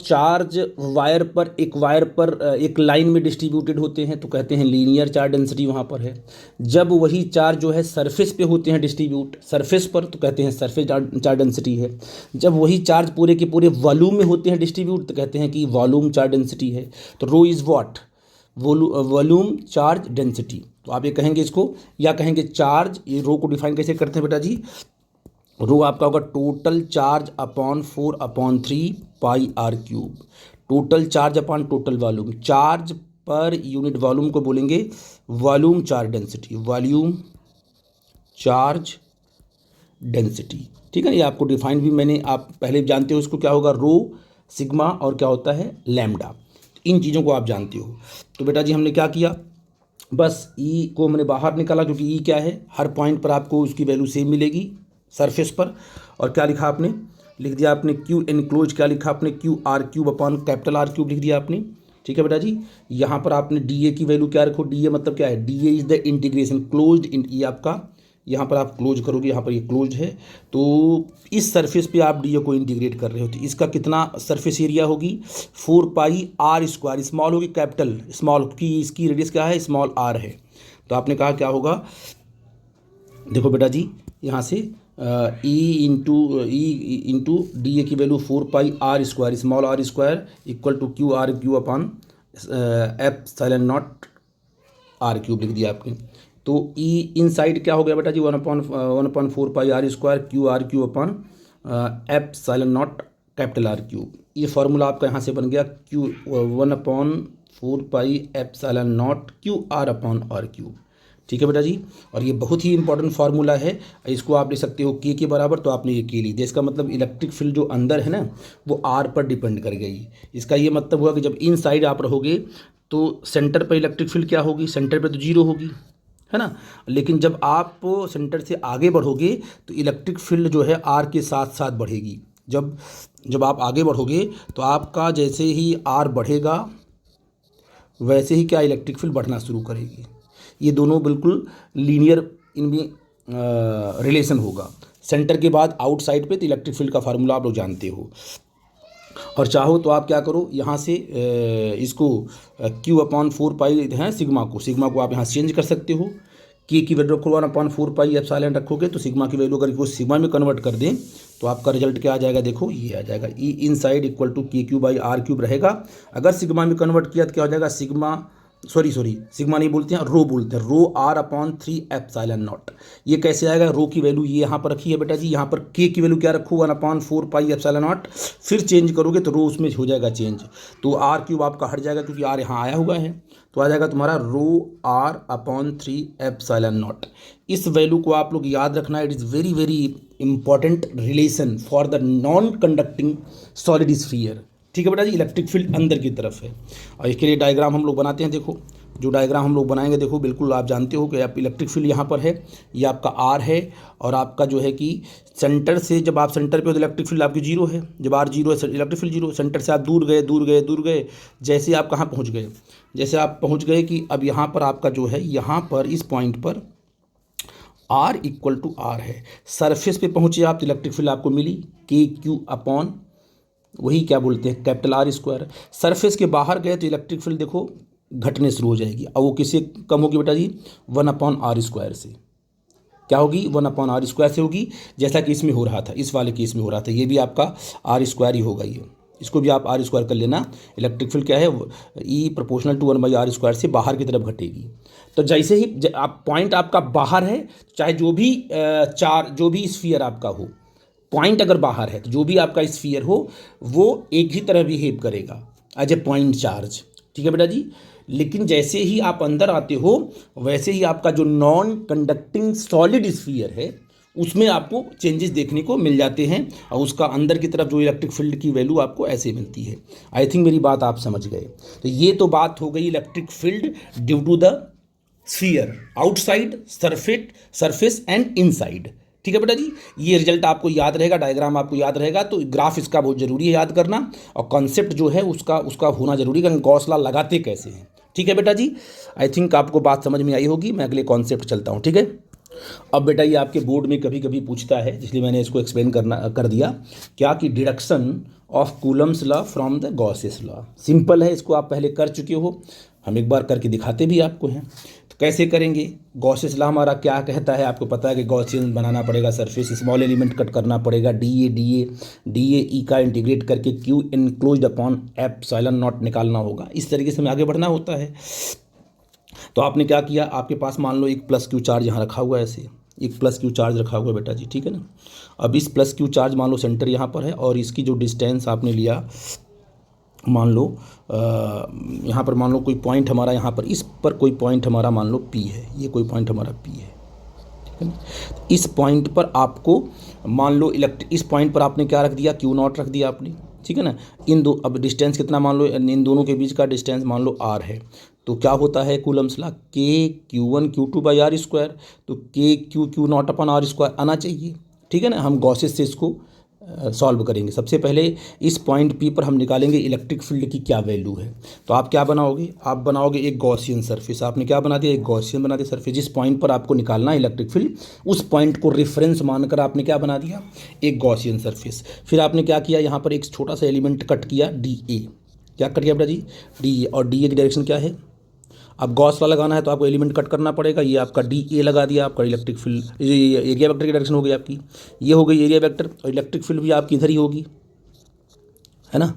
चार्ज वायर पर एक लाइन में डिस्ट्रीब्यूटेड होते हैं तो कहते हैं लीनियर चार्ज डेंसिटी वहाँ पर है। जब वही चार्ज जो है सरफेस पे होते हैं डिस्ट्रीब्यूट सरफेस पर तो कहते हैं सरफेस चार्ज डेंसिटी है। जब वही चार्ज पूरे के पूरे वॉल्यूम में होते हैं डिस्ट्रीब्यूट तो कहते हैं कि वॉल्यूम चार्ज डेंसिटी है। तो rho is what, volume charge density. तो आप ये कहेंगे इसको, या कहेंगे चार्ज, ये रो को डिफाइन कैसे करते हैं बेटा जी, रो आपका होगा total charge upon 4/3 pi R cube. Total charge upon total volume, charge पर यूनिट वॉल्यूम को बोलेंगे volume charge density, volume charge density. ठीक है, ये आपको डिफाइन भी मैंने, आप पहले जानते हो इसको क्या होगा, रो, सिग्मा और क्या होता है लैम्डा। इन चीज़ों को आप जानते हो। तो बेटा जी हमने क्या किया, बस ई को हमने बाहर निकाला क्योंकि ई क्या है, हर पॉइंट पर आपको उसकी वैल्यू सेम मिलेगी सरफेस पर। और क्या लिखा आपने, लिख दिया आपने क्यू एनक्लोज, क्या लिखा आपने, Q R cube upon capital R cube लिख दिया आपने। ठीक है बेटा जी, यहाँ पर आपने डी ए की वैल्यू क्या रखो, डी ए मतलब क्या है, D A is the integration closed in, ये आपका यहाँ पर आप क्लोज करोगे, यहाँ पर ये क्लोज है। तो इस सरफेस पे आप डी ए को इंटीग्रेट कर रहे हो तो इसका कितना सरफेस एरिया होगी, 4 पाई आर स्क्वायर, स्मॉल होगी कैपिटल स्मॉल की, इसकी रेडियस क्या है स्मॉल आर है। तो आपने कहा क्या होगा, देखो बेटा जी यहाँ से ई इंटू डी ए की value 4 pi R square small R square equal to Q R Q upon epsilon naught R cube लिख दिया आपने। तो ई इन साइड क्या हो गया बेटा जी, 1/4 pi R square Q R Q upon epsilon not capital R cube. ये फार्मूला आपका यहाँ से बन गया Q 1/4 pi epsilon not Q R upon R cube. ठीक है बेटा जी, और ये बहुत ही इंपॉर्टेंट फार्मूला है, इसको आप ले सकते हो के बराबर, तो आपने ये के ली दिया। इसका मतलब इलेक्ट्रिक फील्ड जो अंदर है ना वो आर पर डिपेंड कर गई। इसका ये मतलब हुआ कि जब इन साइड आप रहोगे तो सेंटर पर इलेक्ट्रिक फील्ड क्या होगी, सेंटर पर तो जीरो होगी, है ना। लेकिन जब आप सेंटर से आगे बढ़ोगे तो इलेक्ट्रिक फील्ड जो है आर के साथ साथ बढ़ेगी। जब आप आगे बढ़ोगे तो आपका जैसे ही आर बढ़ेगा वैसे ही क्या इलेक्ट्रिक फील्ड बढ़ना शुरू करेगी। ये दोनों बिल्कुल लीनियर इनमें रिलेशन होगा। सेंटर के बाद आउटसाइड पे तो इलेक्ट्रिक फील्ड का फार्मूला आप लोग जानते हो। और चाहो तो आप क्या करो, यहाँ से इसको Q/4 पाई है सिग्मा को आप यहाँ चेंज कर सकते हो। के की वैल्यू रखो 1/4 पाई एप्सिलॉन रखोगे तो सिग्मा की वैल्यू अगर इसको सिग्मा में कन्वर्ट कर दें तो आपका रिजल्ट क्या आ जाएगा, देखो ये आ जाएगा ई इन साइड इक्वल टू KQ/R³ रहेगा। अगर सिग्मा में कन्वर्ट किया तो क्या हो जाएगा, सिग्मा नहीं बोलते हैं, रो बोलते हैं, रो R/3 एप्सिलॉन नॉट। ये कैसे आएगा, रो की वैल्यू ये यहाँ पर रखी है बेटा जी, यहाँ पर के की वैल्यू क्या रखो 1/4 पाई एप्सिलॉन नॉट, फिर चेंज करोगे तो रो उसमें हो जाएगा चेंज, तो R³ आपका हट जाएगा क्योंकि R यहाँ आया हुआ है, तो आ जाएगा तुम्हारा रो R/3 एप्सिलॉन नॉट। इस वैल्यू को आप लोग याद रखना, it is very very important relation for the non conducting solid sphere. ठीक है बेटा जी, इलेक्ट्रिक फील्ड अंदर की तरफ है। और इसके लिए डायग्राम हम लोग बनाते हैं। देखो जो डायग्राम हम लोग बनाएंगे, देखो बिल्कुल आप जानते हो कि आप इलेक्ट्रिक फील्ड यहाँ पर है, ये आपका आर है, और आपका जो है कि सेंटर से जब आप सेंटर पे हो तो इलेक्ट्रिक फील्ड आपकी जीरो है, जब आर जीरो है इलेक्ट्रिक फील्ड जीरो। सेंटर से आप दूर गए, जैसे आप कहाँ पहुँच गए, जैसे आप पहुँच गए कि अब यहाँ पर आपका जो है, यहाँ पर इस पॉइंट पर R इक्वल टू आर है, सरफेस पे पहुँचे आप तो इलेक्ट्रिक फील्ड आपको मिली KQ अपॉन वही क्या बोलते हैं कैपिटल R²। सरफेस के बाहर गए तो इलेक्ट्रिक फील्ड देखो घटने शुरू हो जाएगी, और वो किससे कम होगी बेटा जी, 1/R² से। क्या होगी, 1/R² से होगी, जैसा कि इसमें हो रहा था, इस वाले केस में हो रहा था। ये भी आपका R² ही होगा, ये इसको भी आप R² कर लेना। इलेक्ट्रिक फील्ड क्या है, E प्रोपोर्शनल टू 1/R² से बाहर की तरफ घटेगी। तो जैसे ही आप पॉइंट आपका बाहर है, चाहे जो भी स्फीयर आपका हो, पॉइंट अगर बाहर है तो जो भी आपका स्फीयर हो वो एक ही तरह बिहेव करेगा एज ए पॉइंट चार्ज। ठीक है बेटा जी, लेकिन जैसे ही आप अंदर आते हो वैसे ही आपका जो नॉन कंडक्टिंग सॉलिड स्फीयर है उसमें आपको चेंजेस देखने को मिल जाते हैं, और उसका अंदर की तरफ जो इलेक्ट्रिक फील्ड की वैल्यू आपको ऐसे मिलती है। आई थिंक मेरी बात आप समझ गए। तो ये तो बात हो गई electric field due to the sphere, outside, surface and inside. ठीक है बेटा जी, ये रिजल्ट आपको याद रहेगा, डायग्राम आपको याद रहेगा, तो ग्राफ इसका बहुत ज़रूरी है याद करना, और कॉन्सेप्ट जो है उसका होना जरूरी है कि गॉस लॉ लगाते कैसे हैं। ठीक है बेटा जी, आई थिंक आपको बात समझ में आई होगी। मैं अगले कॉन्सेप्ट चलता हूँ। ठीक है, अब बेटा ये आपके बोर्ड में कभी कभी पूछता है, इसलिए मैंने इसको एक्सप्लेन कर दिया क्या कि deduction of Coulomb's law from the Gauss's law. Simple है, इसको आप पहले कर चुके हो, हम एक बार करके दिखाते भी आपको हैं। तो कैसे करेंगे? गॉसेस लॉ हमारा क्या कहता है, आपको पता है कि गॉसियन बनाना पड़ेगा, सरफेस स्मॉल एलिमेंट कट करना पड़ेगा, डी ए ई का इंटीग्रेट करके Q enclosed upon epsilon not निकालना होगा। इस तरीके से हमें आगे बढ़ना होता है। तो आपने क्या किया, आपके पास मान लो एक प्लस क्यू चार्ज यहाँ रखा हुआ है, ऐसे एक प्लस क्यू चार्ज रखा हुआ है बेटा जी, ठीक है ना। अब इस प्लस क्यू चार्ज मान लो सेंटर यहाँ पर है, और इसकी जो डिस्टेंस आपने लिया मान लो यहाँ पर मान लो कोई पॉइंट हमारा यहाँ पर, इस पर कोई पॉइंट हमारा मान लो P है, ये कोई पॉइंट हमारा P है, ठीक है ना। इस पॉइंट पर आपको मान लो इस पॉइंट पर आपने क्या रख दिया, Q नॉट रख दिया आपने, ठीक है ना। अब डिस्टेंस कितना मान लो, इन दोनों के बीच का डिस्टेंस मान लो R है। तो क्या होता है कूलम्स लॉ, K/Q1/Q2/R²। तो K/Q नॉट/R² आना चाहिए, ठीक है ना। हम गॉसेस से इसको सॉल्व करेंगे। सबसे पहले इस पॉइंट P पर हम निकालेंगे इलेक्ट्रिक फील्ड की क्या वैल्यू है। तो आप क्या बनाओगे, आप बनाओगे एक गॉसियन सरफेस। आपने क्या बना दिया, एक गॉसियन बना दिया सरफेस। जिस पॉइंट पर आपको निकालना है इलेक्ट्रिक फील्ड, उस पॉइंट को रेफरेंस मानकर आपने क्या बना दिया, एक गॉसियन सरफेस। फिर आपने क्या किया, यहाँ पर एक छोटा सा एलिमेंट कट किया, DA। क्या कट किया बेटा जी, DA। और DA की डायरेक्शन क्या है, अब गॉस लॉ लगाना है तो आपको एलिमेंट कट करना पड़ेगा। ये आपका DA लगा दिया, आपका इलेक्ट्रिक फील्ड, ये एरिया वेक्टर की डायरेक्शन हो गई आपकी, ये हो गई एरिया वेक्टर, और इलेक्ट्रिक फील्ड भी आपकी इधर ही होगी, है ना।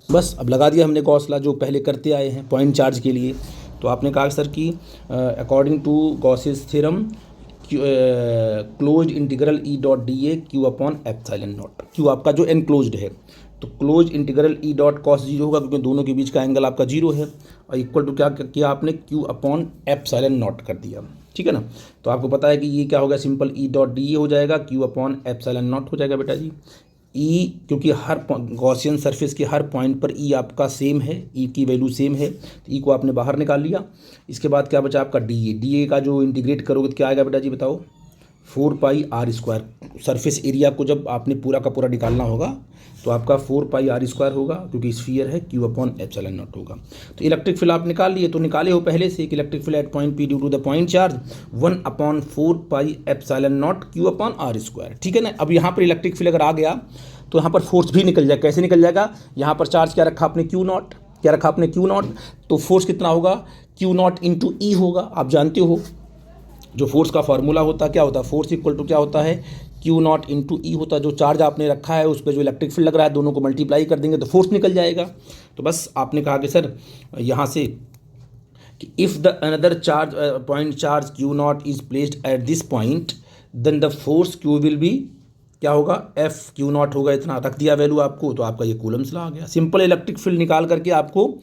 बस अब लगा दिया हमने गॉस लॉ जो पहले करते आए हैं पॉइंट चार्ज के लिए। तो आपने कहा सर कि according to Gauss's theorem close integral E.dA Q/ε0। Q आपका जो एनक्लोज्ड है, तो क्लोज इंटीग्रल E.cos 0 होगा, क्योंकि दोनों के बीच का एंगल आपका 0 है, और इक्वल टू क्या किया आपने, Q/ε0 कर दिया, ठीक है ना। तो आपको पता है कि ये क्या हो गया, सिंपल E.dA हो जाएगा, Q/ε0 हो जाएगा बेटा जी। ई क्योंकि हर गॉसियन सरफेस के हर पॉइंट पर ई आपका सेम है, ई की वैल्यू सेम है, तो ई को आपने बाहर निकाल लिया। इसके बाद क्या बचा आपका डी ए का जो इंटीग्रेट करोगे तो क्या आएगा बेटा जी बताओ, 4πr²। सरफेस एरिया को जब आपने पूरा का पूरा निकालना होगा तो आपका 4πr² होगा, क्योंकि स्फीयर है, Q/ε0 होगा। तो इलेक्ट्रिक फील्ड आप निकाल लिए, तो निकाले हो पहले से कि electric field at point P due to the point charge 1/4πε0 Q/r², ठीक है ना। अब यहाँ पर इलेक्ट्रिक फील्ड अगर आ गया तो यहाँ पर फोर्स भी निकल जाएगा। कैसे निकल जाएगा, यहाँ पर चार्ज क्या रखा आपने, Q0, क्या रखा आपने, Q0। तो फोर्स कितना होगा, Q0 × E होगा। आप जानते हो जो फोर्स का फार्मूला होता है क्या होता है, फोर्स इक्वल टू क्या होता है, Q0 × E होता है। जो चार्ज आपने रखा है उस पर जो इलेक्ट्रिक फील्ड लग रहा है, दोनों को मल्टीप्लाई कर देंगे तो फोर्स निकल जाएगा। तो बस आपने कहा कि सर यहाँ से कि if the another charge point charge Q0 is placed at this point then the force Q will be क्या होगा, F Q0 होगा, इतना रख दिया वैल्यू आपको, तो आपका ये कूलम्स लॉ आ गया। सिंपल इलेक्ट्रिक फील्ड निकाल करके आपको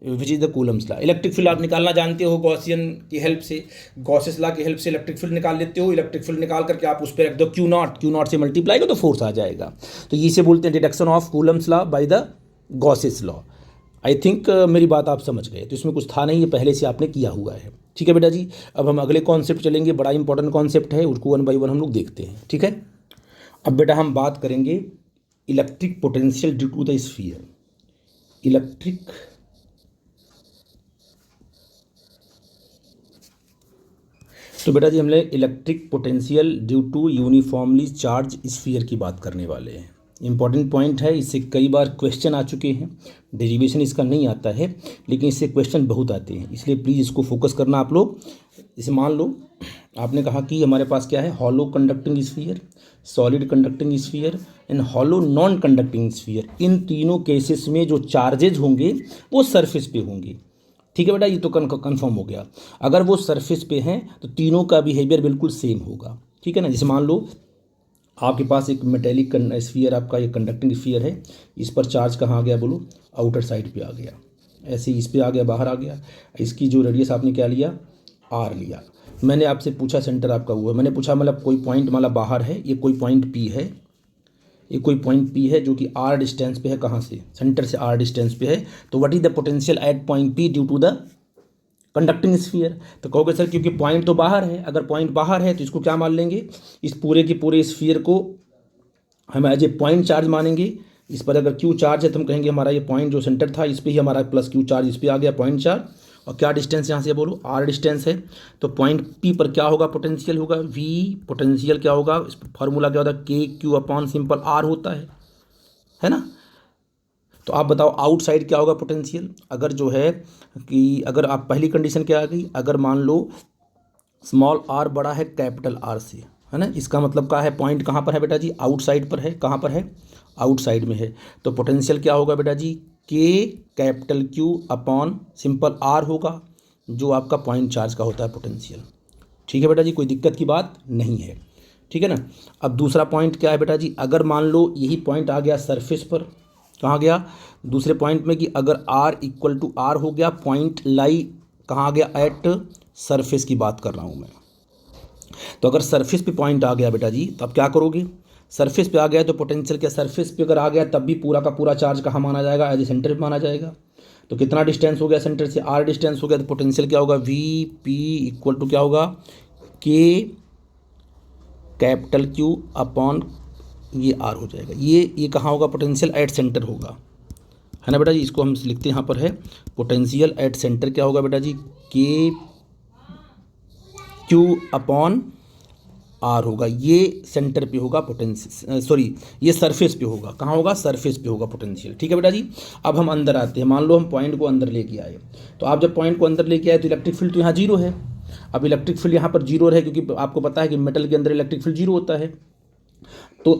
which is the Coulomb's law. Electric field आप निकालना जानते हो गॉसियन की हेल्प से, गॉसेस लॉ की हेल्प से इलेक्ट्रिक फील्ड निकाल लेते हो। इलेक्ट्रिक फील्ड निकाल करके आप उस पर रख दो Q0 से मल्टीप्लाई करो तो फोर्स आ जाएगा। तो इसे बोलते हैं deduction of Coulomb's law by the Gauss's law. I think मेरी बात आप समझ गए, तो इसमें कुछ था नहीं, ये पहले से आपने किया हुआ है, ठीक है बेटा जी। अब हम अगले कॉन्सेप्ट चलेंगे, बड़ा इंपॉर्टेंट कॉन्सेप्ट है, उसको 1 by 1 हम लोग देखते हैं, ठीक है। अब बेटा हम बात करेंगे electric potential due to the sphere. Electric तो बेटा जी हम लोग electric potential due to uniformly charge sphere की बात करने वाले हैं। इंपॉर्टेंट पॉइंट है, इससे कई बार क्वेश्चन आ चुके हैं, डेरिवेशन इसका नहीं आता है लेकिन इससे क्वेश्चन बहुत आते हैं, इसलिए प्लीज़ इसको फोकस करना आप लोग। इसे मान लो आपने कहा कि हमारे पास क्या है, hollow conducting sphere, solid conducting sphere and hollow non conducting sphere. इन तीनों केसेस में जो चार्जेज होंगे वो सरफेस पे होंगे, ठीक है बेटा, ये तो कन्फर्म हो गया। अगर वो सरफेस पे हैं तो तीनों का बिहेवियर बिल्कुल सेम होगा, ठीक है ना। जैसे मान लो आपके पास एक मेटेलिक स्फीयर, आपका ये कंडक्टिंग स्फीयर है, इस पर चार्ज कहाँ आ गया बोलो, आउटर साइड पे आ गया, ऐसे इस पे आ गया, बाहर आ गया। इसकी जो रेडियस आपने क्या लिया, R लिया। मैंने आपसे पूछा सेंटर आपका हुआ, मैंने पूछा मतलब कोई पॉइंट मतलब बाहर है, ये कोई पॉइंट P है, ये कोई पॉइंट P है जो कि R डिस्टेंस पे है, कहाँ से, सेंटर से R डिस्टेंस पे है। तो what is the potential at point P due to the conducting sphere. तो कहोगे सर क्योंकि पॉइंट तो बाहर है, अगर पॉइंट बाहर है तो इसको क्या मान लेंगे, इस पूरे के पूरे स्फीयर को हम एज ए पॉइंट चार्ज मानेंगे। इस पर अगर Q चार्ज है तो हम कहेंगे हमारा ये पॉइंट जो सेंटर था इस पर ही हमारा प्लस Q चार्ज इस पर आ गया पॉइंट चार्ज, और क्या डिस्टेंस यहाँ से बोलो r डिस्टेंस है, तो पॉइंट P पर क्या होगा पोटेंशियल होगा V, पोटेंशियल क्या होगा, इस फॉर्मूला क्या होता है के क्यू अपॉन सिंपल R होता है ना। तो आप बताओ आउटसाइड क्या होगा पोटेंशियल, अगर जो है कि अगर आप पहली कंडीशन क्या आ गई, अगर मान लो स्मॉल r बड़ा है कैपिटल R से, है ना, इसका मतलब क्या है पॉइंट कहाँ पर है बेटा जी, आउटसाइड पर है, कहाँ पर है, आउटसाइड में है, तो पोटेंशियल क्या होगा बेटा जी के capital Q upon simple R होगा, जो आपका पॉइंट चार्ज का होता है पोटेंशियल। ठीक है बेटा जी, कोई दिक्कत की बात नहीं है, ठीक है ना। अब दूसरा पॉइंट क्या है बेटा जी, अगर मान लो यही पॉइंट आ गया सरफेस पर, कहाँ गया दूसरे पॉइंट में, कि अगर R इक्वल टू R हो गया, पॉइंट लाई कहाँ आ गया, एट सरफेस की बात कर रहा हूँ मैं। तो अगर सरफेस पे पॉइंट आ गया बेटा जी, तो अब क्या करोगे, सरफेस पे आ गया तो पोटेंशियल क्या, सरफेस पे अगर आ गया तब भी पूरा का पूरा चार्ज कहाँ माना जाएगा, एज ए सेंटर पे माना जाएगा। तो कितना डिस्टेंस हो गया सेंटर से, R डिस्टेंस हो गया, तो पोटेंशियल क्या होगा V P इक्वल टू क्या होगा के कैपिटल Q अपॉन ये R हो जाएगा। ये कहाँ होगा, पोटेंशियल एट सेंटर होगा, है ना बेटा जी। इसको हम लिखते हैं यहाँ पर है पोटेंशियल एट सेंटर क्या होगा बेटा जी, के क्यू अपॉन R होगा, ये सेंटर पे होगा पोटेंशियल, सॉरी ये सरफेस पे होगा, कहाँ होगा, सरफेस पे होगा पोटेंशियल। ठीक है बेटा जी। अब हम अंदर आते हैं, मान लो हम पॉइंट को अंदर लेके आए, तो आप जब पॉइंट को अंदर लेके आए तो इलेक्ट्रिक फील्ड तो यहाँ जीरो है। अब इलेक्ट्रिक फील्ड यहाँ पर जीरो है, क्योंकि आपको पता है कि मेटल के अंदर इलेक्ट्रिक फील्ड जीरो होता है। तो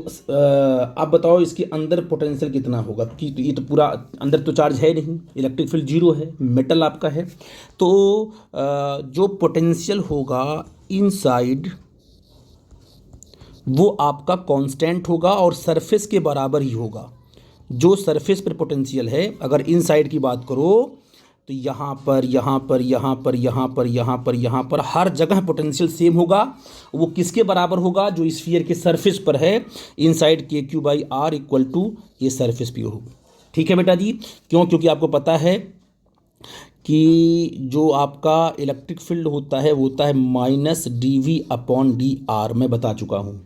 आप बताओ इसके अंदर पोटेंशियल कितना होगा, कि ये तो पूरा अंदर तो चार्ज है नहीं, इलेक्ट्रिक फील्ड जीरो है, मेटल आपका है, तो जो पोटेंशियल होगा इनसाइड वो आपका कांस्टेंट होगा और सरफेस के बराबर ही होगा। जो सरफेस पर पोटेंशियल है, अगर इनसाइड की बात करो तो यहाँ पर यहाँ पर यहाँ पर यहाँ पर यहाँ पर यहाँ पर हर जगह पोटेंशियल सेम होगा। वो किसके बराबर होगा, जो स्फीयर के सरफेस पर है, inside K Q by R equal to ये सरफेस पे होगा। ठीक है बेटा जी, क्यों, क्योंकि आपको पता है कि जो आपका इलेक्ट्रिक फील्ड होता है वो होता है minus D V upon D R, मैं बता चुका हूँ।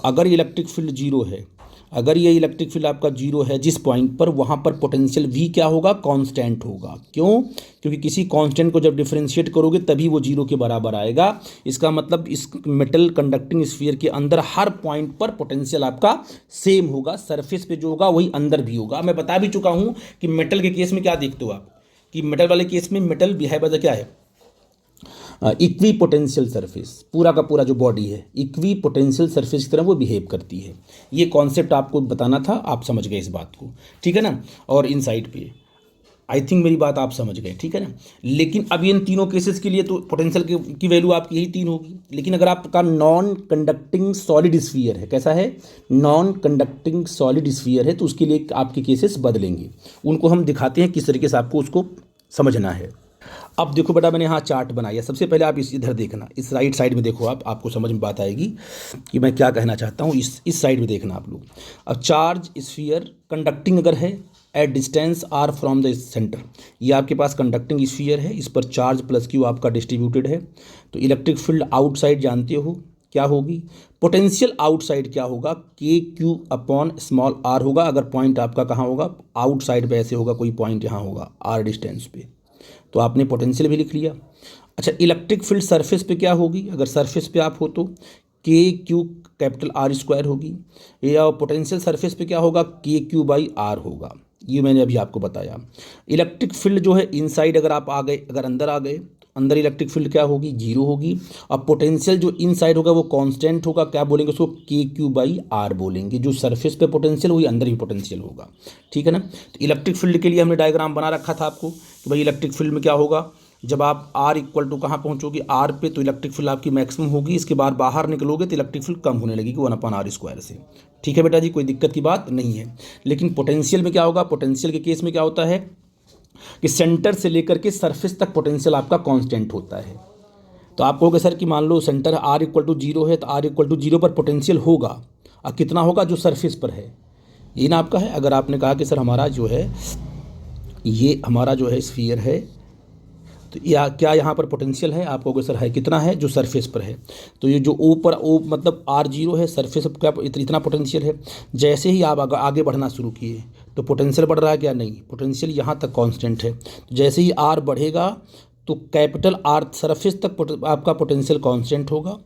अगर इलेक्ट्रिक फील्ड जीरो है, अगर ये इलेक्ट्रिक फील्ड आपका जीरो है जिस पॉइंट पर, वहाँ पर पोटेंशियल V क्या होगा, कांस्टेंट होगा। क्यों, क्योंकि किसी कांस्टेंट को जब डिफरेंशिएट करोगे तभी वो जीरो के बराबर आएगा। इसका मतलब इस मेटल कंडक्टिंग स्फीयर के अंदर हर पॉइंट पर पोटेंशियल आपका सेम होगा, सरफेस पे जो होगा वही अंदर भी होगा। मैं बता भी चुका हूँ कि मेटल के केस में क्या देखते हो आप, कि मेटल वाले केस में मेटल बिहेव एज क्या है, इक्वी पोटेंशियल सरफेस, पूरा का पूरा जो बॉडी है इक्वी पोटेंशियल सरफेस की तरह वो बिहेव करती है। ये कॉन्सेप्ट आपको बताना था, आप समझ गए इस बात को, ठीक है ना। और इनसाइड पे आई थिंक मेरी बात आप समझ गए, ठीक है ना। लेकिन अब इन तीनों केसेस के लिए तो पोटेंशियल की वैल्यू आपकी यही तीन होगी। लेकिन अगर आपका नॉन कंडक्टिंग सॉलिड स्फीयर है, कैसा है, नॉन कंडक्टिंग सॉलिड स्फीयर है, तो उसके लिए आपके केसेस बदलेंगे। उनको हम दिखाते हैं किस तरीके से आपको उसको समझना है। अब देखो बेटा, मैंने यहाँ चार्ट बनाया। सबसे पहले आप इधर देखना, इस राइट साइड में देखो, आपको समझ में बात आएगी कि मैं क्या कहना चाहता हूँ। इस साइड में देखना आप लोग। अब चार्ज स्फीयर कंडक्टिंग अगर है at distance R from the centre, ये आपके पास कंडक्टिंग स्फीयर है, इस पर चार्ज प्लस क्यू आपका डिस्ट्रीब्यूटेड है। तो इलेक्ट्रिक फील्ड आउटसाइड जानते हो क्या होगी, पोटेंशियल आउटसाइड क्या होगा, K Q upon small are होगा। अगर पॉइंट आपका कहाँ होगा, आउटसाइड पे ऐसे होगा, कोई पॉइंट यहाँ होगा आर डिस्टेंस पे, तो आपने पोटेंशियल भी लिख लिया। अच्छा, इलेक्ट्रिक फील्ड सरफेस पे क्या होगी, अगर सरफेस पे आप हो तो K Q capital R square होगी, या पोटेंशियल सरफेस पे क्या होगा, के क्यू बाई आर होगा। ये मैंने अभी आपको बताया। इलेक्ट्रिक फील्ड जो है इनसाइड अगर आप आ गए, अगर अंदर आ गए तो अंदर इलेक्ट्रिक फील्ड क्या होगी, जीरो होगी। अब पोटेंशियल जो इनसाइड होगा वो कांस्टेंट होगा, क्या बोलेंगे उसको, के क्यू बाई आर बोलेंगे। जो सरफेस पे पोटेंशियल वही अंदर भी पोटेंशियल होगा, ठीक है ना। तो इलेक्ट्रिक फील्ड के लिए हमने डायग्राम बना रखा था आपको कि भाई इलेक्ट्रिक फील्ड में क्या होगा, जब आप R इक्वल टू कहाँ पहुँचोगे, R पे, तो इलेक्ट्रिक फील्ड आपकी मैक्सिमम होगी। इसके बाद बाहर निकलोगे तो इलेक्ट्रिक फील्ड कम होने लगेगी 1/r स्क्वायर से। ठीक है बेटा जी, कोई दिक्कत की बात नहीं है। लेकिन पोटेंशियल में क्या होगा, पोटेंशियल के केस में क्या होता है कि सेंटर से लेकर के सरफेस तक पोटेंशियल आपका कांस्टेंट होता है। तो आप कहोगे सर कि मान लो center R equal to zero है, तो R इक्वल टू जीरो पर पोटेंशियल होगा, और कितना होगा, जो सरफेस पर है, ये ना आपका है। अगर आपने कहा कि सर हमारा जो है ये हमारा जो है स्फीयर है, तो या क्या यहाँ पर पोटेंशियल है, आप कहोगे सर है, कितना है, जो सरफेस पर है। तो ये जो ऊपर मतलब R जीरो है, सरफेस पर क्या इतना पोटेंशियल है। जैसे ही आप आगे बढ़ना शुरू किए तो पोटेंशियल बढ़ रहा है क्या, नहीं, पोटेंशियल यहाँ तक कांस्टेंट है। जैसे ही R बढ़ेगा तो कैपिटल आर सरफेस तक आपका पोटेंशियल कांस्टेंट होगा।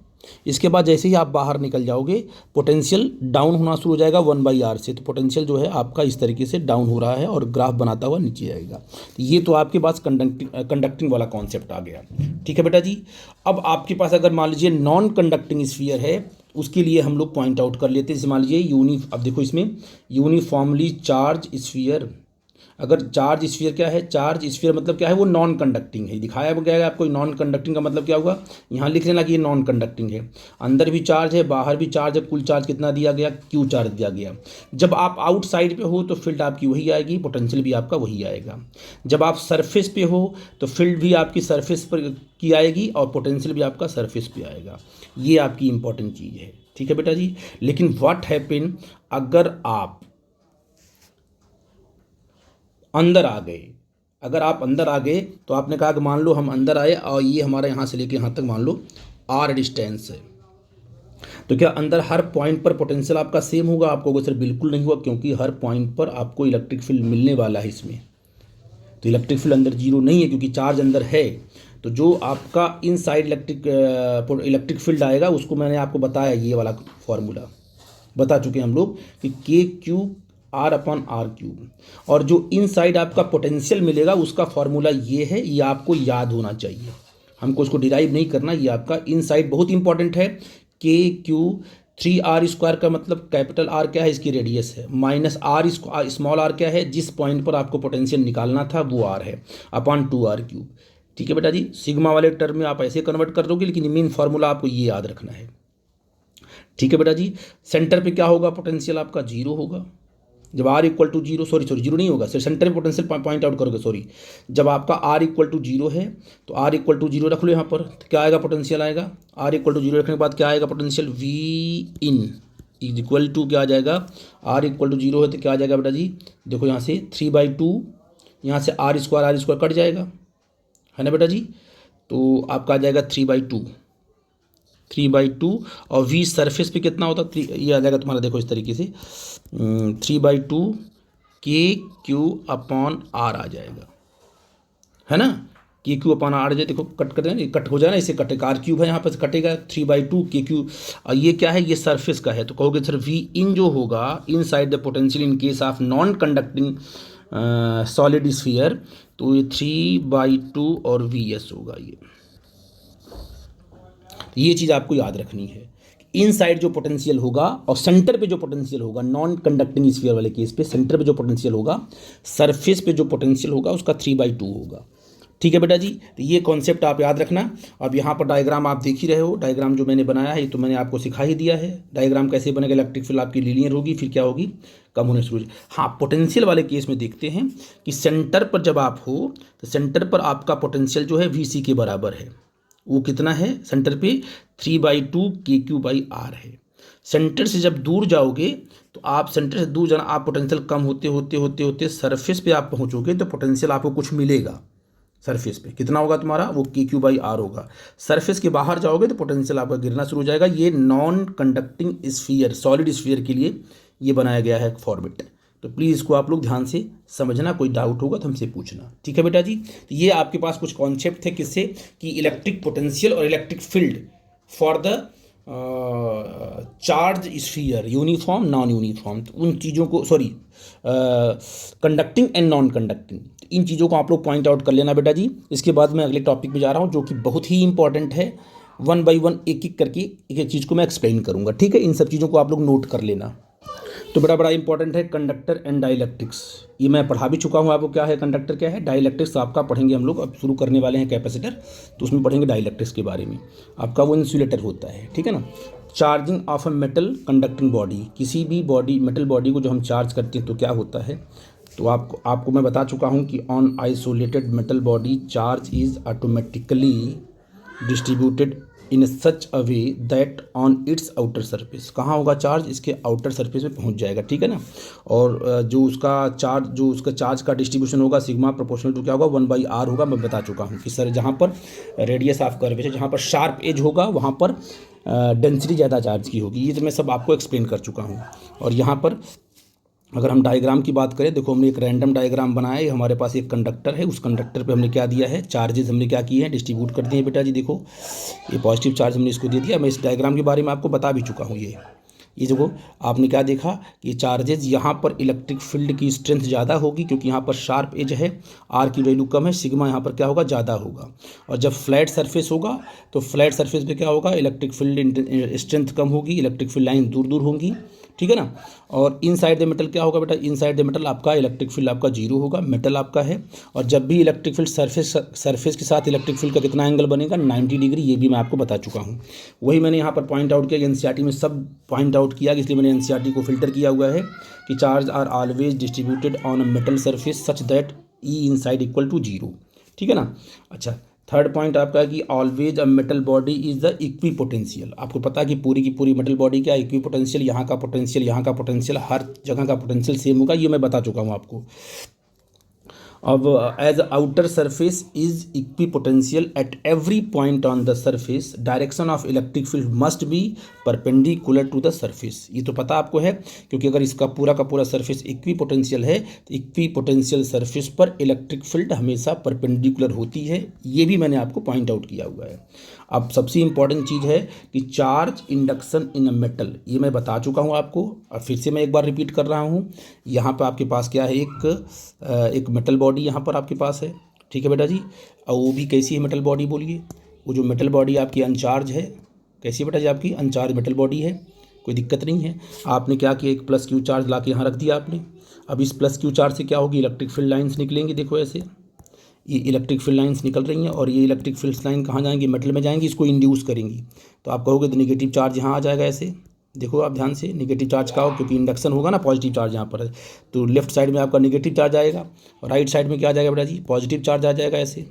इसके बाद जैसे ही आप बाहर निकल जाओगे पोटेंशियल डाउन होना शुरू हो जाएगा 1/r से। तो पोटेंशियल जो है आपका इस तरीके से डाउन हो रहा है और ग्राफ बनाता हुआ नीचे जाएगा। तो ये तो आपके पास कंडक्टिंग वाला कॉन्सेप्ट आ गया। ठीक है बेटा जी। अब आपके पास अगर मान लीजिए नॉन कंडक्टिंग स्फीयर है, उसके लिए हम लोग पॉइंट आउट कर लेते हैं। जैसे मान लीजिए अब देखो इसमें यूनिफॉर्मली चार्ज स्फीयर, अगर चार्ज स्फीयर क्या है, चार्ज स्फीयर मतलब क्या है, वो नॉन कंडक्टिंग है। दिखाया गया है आपको नॉन कंडक्टिंग का मतलब क्या होगा, यहाँ लिख लेना कि ये नॉन कंडक्टिंग है। अंदर भी चार्ज है, बाहर भी चार्ज है, कुल चार्ज कितना दिया गया, क्यू चार्ज दिया गया। जब आप आउटसाइड पे हो तो फील्ड आपकी वही आएगी, पोटेंशियल भी आपका वही आएगा। जब आप सरफेस पे हो तो फील्ड भी आपकी सरफेस पर की आएगी और पोटेंशियल भी आपका सरफेस पे आएगा। ये आपकी इंपॉर्टेंट चीज़ है। ठीक है बेटा जी। लेकिन व्हाट हैपन अगर आप अंदर आ गए, अगर आप अंदर आ गए तो आपने कहा कि मान लो हम अंदर आए और ये हमारा यहाँ से लेके यहाँ तक मान लो r डिस्टेंस है, तो क्या अंदर हर पॉइंट पर पोटेंशियल आपका सेम होगा? आपको सर बिल्कुल नहीं होगा, क्योंकि हर पॉइंट पर आपको इलेक्ट्रिक फील्ड मिलने वाला है इसमें। तो इलेक्ट्रिक फील्ड अंदर जीरो नहीं है क्योंकि चार्ज अंदर है। तो जो आपका इनसाइड इलेक्ट्रिक फील्ड आएगा उसको मैंने आपको बताया, ये वाला फॉर्मूला बता चुके हैं हम लोग कि K/R/r³। और जो इनसाइड आपका पोटेंशियल मिलेगा उसका फॉर्मूला ये है, ये आपको याद होना चाहिए, हमको इसको डिराइव नहीं करना। ये आपका इनसाइड बहुत इंपॉर्टेंट है। KQ3r² का मतलब कैपिटल आर क्या है, इसकी रेडियस है, माइनस आर स्मॉल आर क्या है, जिस पॉइंट पर आपको पोटेंशियल निकालना था वो आर है, अपॉन 2r³। ठीक है बेटा जी। सिग्मा वाले टर्म में आप ऐसे कन्वर्ट कर दोगे, लेकिन मेन फॉर्मूला आपको ये याद रखना है। ठीक है बेटा जी। सेंटर पे क्या होगा, पोटेंशियल आपका जीरो होगा जब r=0, सॉरी जीरो नहीं होगा, सिर्फ सेंटर में पोटेंशियल पॉइंट आउट करोगे, सॉरी। जब आपका r=0 है तो r=0 रख लो यहाँ पर, तो क्या आएगा, पोटेंशियल आएगा। r=0 रखने के बाद क्या आएगा, पोटेंशियल V in क्या आ जाएगा, r=0 है तो क्या आ जाएगा बेटा जी, देखो यहाँ से 3/2, यहाँ से r² कट जाएगा, है ना बेटा जी। तो आपका आ जाएगा 3/2 और V सरफेस पे कितना होता है, ये आ जाएगा तुम्हारा, देखो इस तरीके से 3/2 KQ/R आ जाएगा, है ना। KQ/R आ जाए, देखो कट कर देना, कट हो जाए ना, इसे कटेगा, r³ है यहाँ पर कटेगा, 3/2 KQ। और ये क्या है, ये सरफेस का है। तो कहोगे सर V in जो होगा inside the potential in case of non conducting solid sphere, तो ये 3/2 और VS होगा। ये चीज़ आपको याद रखनी है। इनसाइड जो पोटेंशियल होगा और सेंटर पे जो पोटेंशियल होगा, नॉन कंडक्टिंग स्फीयर वाले केस पे सेंटर पे जो पोटेंशियल होगा, सरफेस पे जो पोटेंशियल होगा उसका 3/2 होगा। ठीक है बेटा जी। तो ये कॉन्सेप्ट आप याद रखना। अब यहाँ पर डायग्राम आप देख ही रहे हो, डायग्राम जो मैंने बनाया है तो मैंने आपको सिखा ही दिया है। डायग्राम कैसे बनेगा, इलेक्ट्रिक फील्ड आपकी लीनियर होगी, फिर क्या होगी, कम होने शुरू। हाँ, पोटेंशियल वाले केस में देखते हैं कि सेंटर पर जब आप हो तो सेंटर पर आपका पोटेंशियल जो है VC के बराबर है। वो कितना है, सेंटर पे 3/2 KQ/R है। सेंटर से जब दूर जाओगे तो आप सेंटर से दूर जाना, आप पोटेंशियल कम होते होते होते होते सरफेस पे आप पहुंचोगे तो पोटेंशियल आपको कुछ मिलेगा। सरफेस पे कितना होगा तुम्हारा, वो KQ/R होगा। सरफेस के बाहर जाओगे तो पोटेंशियल आपका गिरना शुरू हो जाएगा। ये non conducting sphere, solid sphere के लिए ये बनाया गया है फॉर्मेट। तो प्लीज़ इसको आप लोग ध्यान से समझना, कोई डाउट होगा तो हमसे पूछना। ठीक है बेटा जी। तो ये आपके पास कुछ कॉन्सेप्ट थे, किससे, कि इलेक्ट्रिक पोटेंशियल और electric field for the charge sphere, uniform non uniform, तो उन चीज़ों को, sorry conducting and non conducting, इन चीज़ों को आप लोग पॉइंट आउट कर लेना बेटा जी। इसके बाद मैं अगले टॉपिक पे जा रहा हूँ जो कि बहुत ही इंपॉर्टेंट है। 1 by 1 एक एक करके एक एक चीज़ को मैं एक्सप्लेन करूँगा। ठीक है, इन सब चीज़ों को आप लोग नोट कर लेना। तो बड़ा इंपॉर्टेंट है कंडक्टर एंड डाइलेक्ट्रिक्स। ये मैं पढ़ा भी चुका हूँ आपको, क्या है कंडक्टर, क्या है डाइलेक्ट्रिक्स। आपका पढ़ेंगे हम लोग, अब शुरू करने वाले हैं कैपेसिटर, तो उसमें पढ़ेंगे डाइलेक्ट्रिक्स के बारे में। आपका वो इंसुलेटर होता है, ठीक है ना। Charging of a metal conducting body, किसी भी बॉडी, मेटल बॉडी को जो हम चार्ज करते हैं तो क्या होता है, तो आपको मैं बता चुका हूँ कि on isolated metal body charge is automatically distributed in such a way that on it's outer surface, कहाँ होगा चार्ज, इसके आउटर सरफेस पे पहुंच जाएगा, ठीक है ना। और जो उसका चार्ज का डिस्ट्रीब्यूशन होगा सिग्मा प्रोपोर्शनल टू क्या होगा 1/r होगा। मैं बता चुका हूँ कि सर जहाँ पर रेडियस ऑफ कर्वेचर, जहाँ पर शार्प एज होगा वहाँ पर डेंसिटी ज़्यादा चार्ज की होगी। ये तो मैं सब आपको एक्सप्लेन कर चुका हूँ। और यहाँ पर अगर हम डायग्राम की बात करें, देखो हमने एक रैंडम डायग्राम बनाया है। हमारे पास एक कंडक्टर है, उस कंडक्टर पे हमने क्या दिया है, चार्जेस हमने क्या किए हैं, डिस्ट्रीब्यूट कर दिए बेटा जी। देखो ये पॉजिटिव चार्ज हमने इसको दे दिया। मैं इस डायग्राम के बारे में आपको बता भी चुका हूँ। ये देखो आपने क्या देखा कि चार्जेस यहाँ पर इलेक्ट्रिक फील्ड की स्ट्रेंथ ज़्यादा होगी, क्योंकि यहाँ पर शार्प एज है, आर की वैल्यू कम है, सिग्मा यहाँ पर क्या होगा, ज़्यादा होगा। और जब फ्लैट सरफेस होगा तो फ्लैट सरफेस पे क्या होगा, इलेक्ट्रिक फील्ड स्ट्रेंथ कम होगी, इलेक्ट्रिक फील्ड लाइन दूर दूर होंगी, ठीक है ना। और इनसाइड द मेटल क्या होगा बेटा, इनसाइड द मेटल आपका इलेक्ट्रिक फील्ड आपका जीरो होगा, मेटल आपका है। और जब भी इलेक्ट्रिक फील्ड सरफेस के साथ इलेक्ट्रिक फील्ड का कितना एंगल बनेगा, 90 डिग्री, ये भी मैं आपको बता चुका हूँ। वही मैंने यहाँ पर पॉइंट आउट किया, एनसीईआरटी में सब पॉइंट आउट किया, इसलिए मैंने एनसीईआरटी को फिल्टर किया हुआ है कि charge are always distributed on a metal surface such that E inside equal to zero, ठीक है ना। अच्छा, थर्ड पॉइंट आपका है कि always a metal body is the equipotential. आपको पता है कि पूरी की पूरी मेटल बॉडी क्या इक्वी पोटेंशियल, यहाँ का पोटेंशियल, यहाँ का पोटेंशियल, हर जगह का पोटेंशियल सेम होगा, ये मैं बता चुका हूँ आपको। अब as outer surface is equipotential at every point on the surface, direction of electric field must be perpendicular to the surface. ये तो पता आपको है, क्योंकि अगर इसका पूरा का पूरा सरफेस इक्वी पोटेंशियल है तो इक्वी पोटेंशियल सरफेस पर इलेक्ट्रिक फील्ड हमेशा परपेंडिकुलर होती है। ये भी मैंने आपको पॉइंट आउट किया हुआ है। अब सबसे इंपॉर्टेंट चीज़ है कि charge induction in a metal, ये मैं बता चुका हूँ आपको। अब फिर से मैं एक बार रिपीट कर रहा हूँ। यहाँ पर आपके पास क्या है, एक मेटल बॉडी यहाँ पर आपके पास है, ठीक है बेटा जी। और वो भी कैसी है मेटल बॉडी, बोलिए। वो जो मेटल बॉडी आपकी अनचार्ज है, कैसी है बेटा जी, आपकी अनचार्ज मेटल बॉडी है, कोई दिक्कत नहीं है। आपने क्या किया, एक प्लस क्यू चार्ज ला के यहाँ रख दिया आपने। अब इस प्लस क्यू चार्ज से क्या होगी, इलेक्ट्रिक फील्ड लाइन्स निकलेंगी। देखो ऐसे ये इलेक्ट्रिक फील्ड लाइन्स निकल रही हैं, और ये इलेक्ट्रिक फील्ड लाइन कहाँ जाएंगी, मेटल में जाएंगी, इसको इंड्यूस करेंगी। तो आप कहोगे तो नेगेटिव चार्ज यहाँ आ जाएगा ऐसे। देखो आप ध्यान से, नेगेटिव चार्ज का हो, क्योंकि इंडक्शन होगा ना, पॉजिटिव चार्ज यहाँ पर है, तो लेफ्ट साइड में आपका नेगेटिव चार्ज आएगा, और राइट साइड में क्या आ जाएगा बेटा जी, पॉजिटिव चार्ज आ जाएगा ऐसे,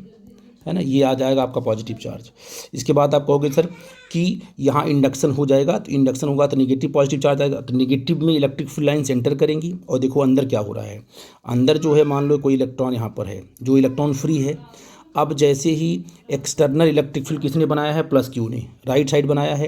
है ना। ये आ जाएगा आपका पॉजिटिव चार्ज। इसके बाद आप कहोगे सर कि यहाँ इंडक्शन हो जाएगा, तो इंडक्शन होगा तो नेगेटिव पॉजिटिव चार्ज आएगा, तो नेगेटिव में इलेक्ट्रिक फील्ड लाइन्स एंटर करेंगी। और देखो अंदर क्या हो रहा है, अंदर जो है मान लो कोई इलेक्ट्रॉन यहाँ पर है, जो इलेक्ट्रॉन फ्री है। अब जैसे ही एक्सटर्नल इलेक्ट्रिक फील्ड किसने बनाया है, प्लस क्यू ने, राइट साइड बनाया है।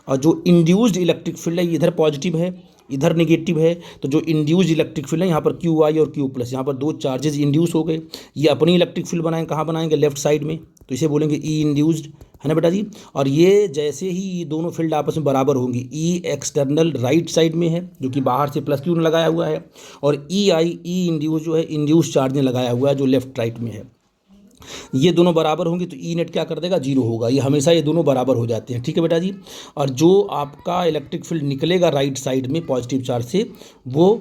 और जो इंड्यूस्ड इलेक्ट्रिक फील्ड है, इधर पॉजिटिव है, इधर नेगेटिव है, तो जो इंड्यूस्ड इलेक्ट्रिक फील्ड है यहाँ पर क्यू आई और क्यू प्लस, यहाँ पर दो चार्जेस इंड्यूस हो गए। ये अपनी इलेक्ट्रिक फील्ड बनाएंगे, कहाँ बनाएंगे, लेफ्ट साइड में, तो इसे बोलेंगे ई इंड्यूस्ड, है ना बेटा जी। और ये जैसे ही ये दोनों फील्ड आपस में बराबर होंगी, ई एक्सटर्नल राइट साइड में है, जो कि बाहर से प्लस क्यू ने लगाया हुआ है, और ई आई ई इंड्यूस जो है इंड्यूस चार्ज ने लगाया हुआ है, जो लेफ्ट राइट में है। ये दोनों बराबर होंगे तो ई नेट क्या कर देगा, जीरो होगा। ये हमेशा ये दोनों बराबर हो जाते हैं, ठीक है बेटा जी। और जो आपका इलेक्ट्रिक फील्ड निकलेगा राइट साइड में पॉजिटिव चार्ज से, वो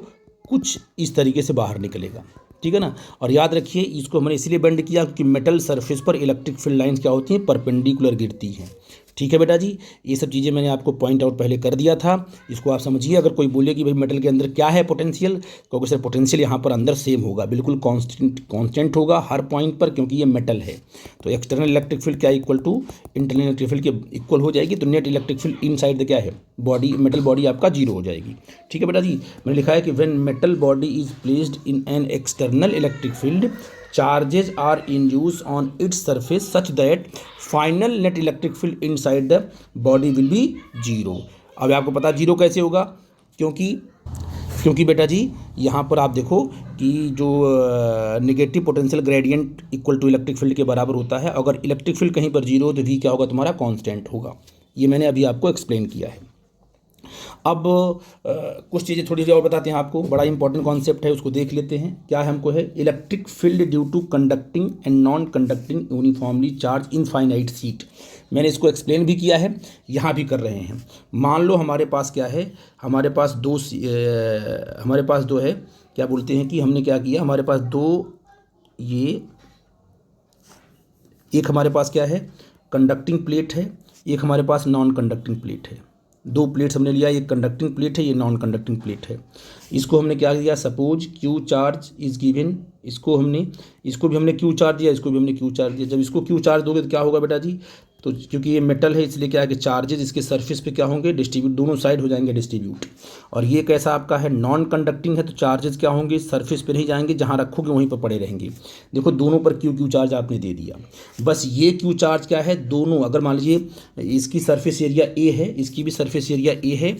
कुछ इस तरीके से बाहर निकलेगा, ठीक है ना। और याद रखिए, इसको हमने इसलिए बेंड किया क्योंकि मेटल सरफेस पर इलेक्ट्रिक फील्ड लाइंस क्या होती हैं, परपेंडिकुलर गिरती हैं, ठीक है बेटा जी। ये सब चीज़ें मैंने आपको पॉइंट आउट पहले कर दिया था, इसको आप समझिए। अगर कोई बोले कि भाई मेटल के अंदर क्या है पोटेंशियल, क्योंकि सर पोटेंशियल यहाँ पर अंदर सेम होगा, बिल्कुल कांस्टेंट होगा हर पॉइंट पर, क्योंकि ये मेटल है। तो एक्सटर्नल इलेक्ट्रिक फील्ड क्या equal to internal electric field के इक्वल हो जाएगी, तो net electric field inside the क्या है, बॉडी, मेटल बॉडी आपका जीरो हो जाएगी, ठीक है बेटा जी। मैंने लिखा है कि when metal body is placed in an external electric field, charges are induced on its surface such that final net electric field inside the body will be zero। अब आपको पता जीरो कैसे होगा, क्योंकि बेटा जी यहाँ पर आप देखो कि जो negative potential gradient equal to electric field के बराबर होता है। अगर इलेक्ट्रिक फील्ड कहीं पर जीरो हो तो भी क्या होगा, तुम्हारा कांस्टेंट होगा। ये मैंने अभी आपको एक्सप्लेन किया है। अब कुछ चीज़ें थोड़ी सी और बताते हैं आपको, बड़ा इंपॉर्टेंट कॉन्सेप्ट है, उसको देख लेते हैं। क्या है, हमको है electric field due to conducting and non conducting uniformly charge infinite sheet. मैंने इसको एक्सप्लेन भी किया है, यहाँ भी कर रहे हैं। मान लो हमारे पास क्या है, हमारे पास दो है, क्या बोलते हैं कि हमने क्या किया, हमारे पास दो, ये एक हमारे पास क्या है, कंडक्टिंग प्लेट है, एक हमारे पास नॉन कंडक्टिंग प्लेट है। दो प्लेट्स हमने लिया, ये कंडक्टिंग प्लेट है, ये नॉन कंडक्टिंग प्लेट है। इसको हमने क्या किया, suppose Q charge is given, इसको भी हमने क्यू चार्ज दिया, इसको भी हमने क्यू चार्ज दिया। जब इसको क्यू चार्ज दोगे तो क्या होगा बेटा जी, तो क्योंकि ये मेटल है इसलिए क्या है कि चार्जेस इसके सरफेस पे क्या होंगे, डिस्ट्रीब्यूट, दोनों साइड हो जाएंगे डिस्ट्रीब्यूट। और ये कैसा आपका है, नॉन कंडक्टिंग है, तो चार्जेस क्या होंगे, सरफेस पे नहीं जाएंगे, जहाँ रखोगे वहीं पर पड़े रहेंगे। देखो दोनों पर क्यू क्यू चार्ज आपने दे दिया। बस ये क्यू चार्ज क्या है, दोनों, अगर मान लीजिए इसकी सरफेस एरिया ए है, इसकी भी सरफेस एरिया ए है,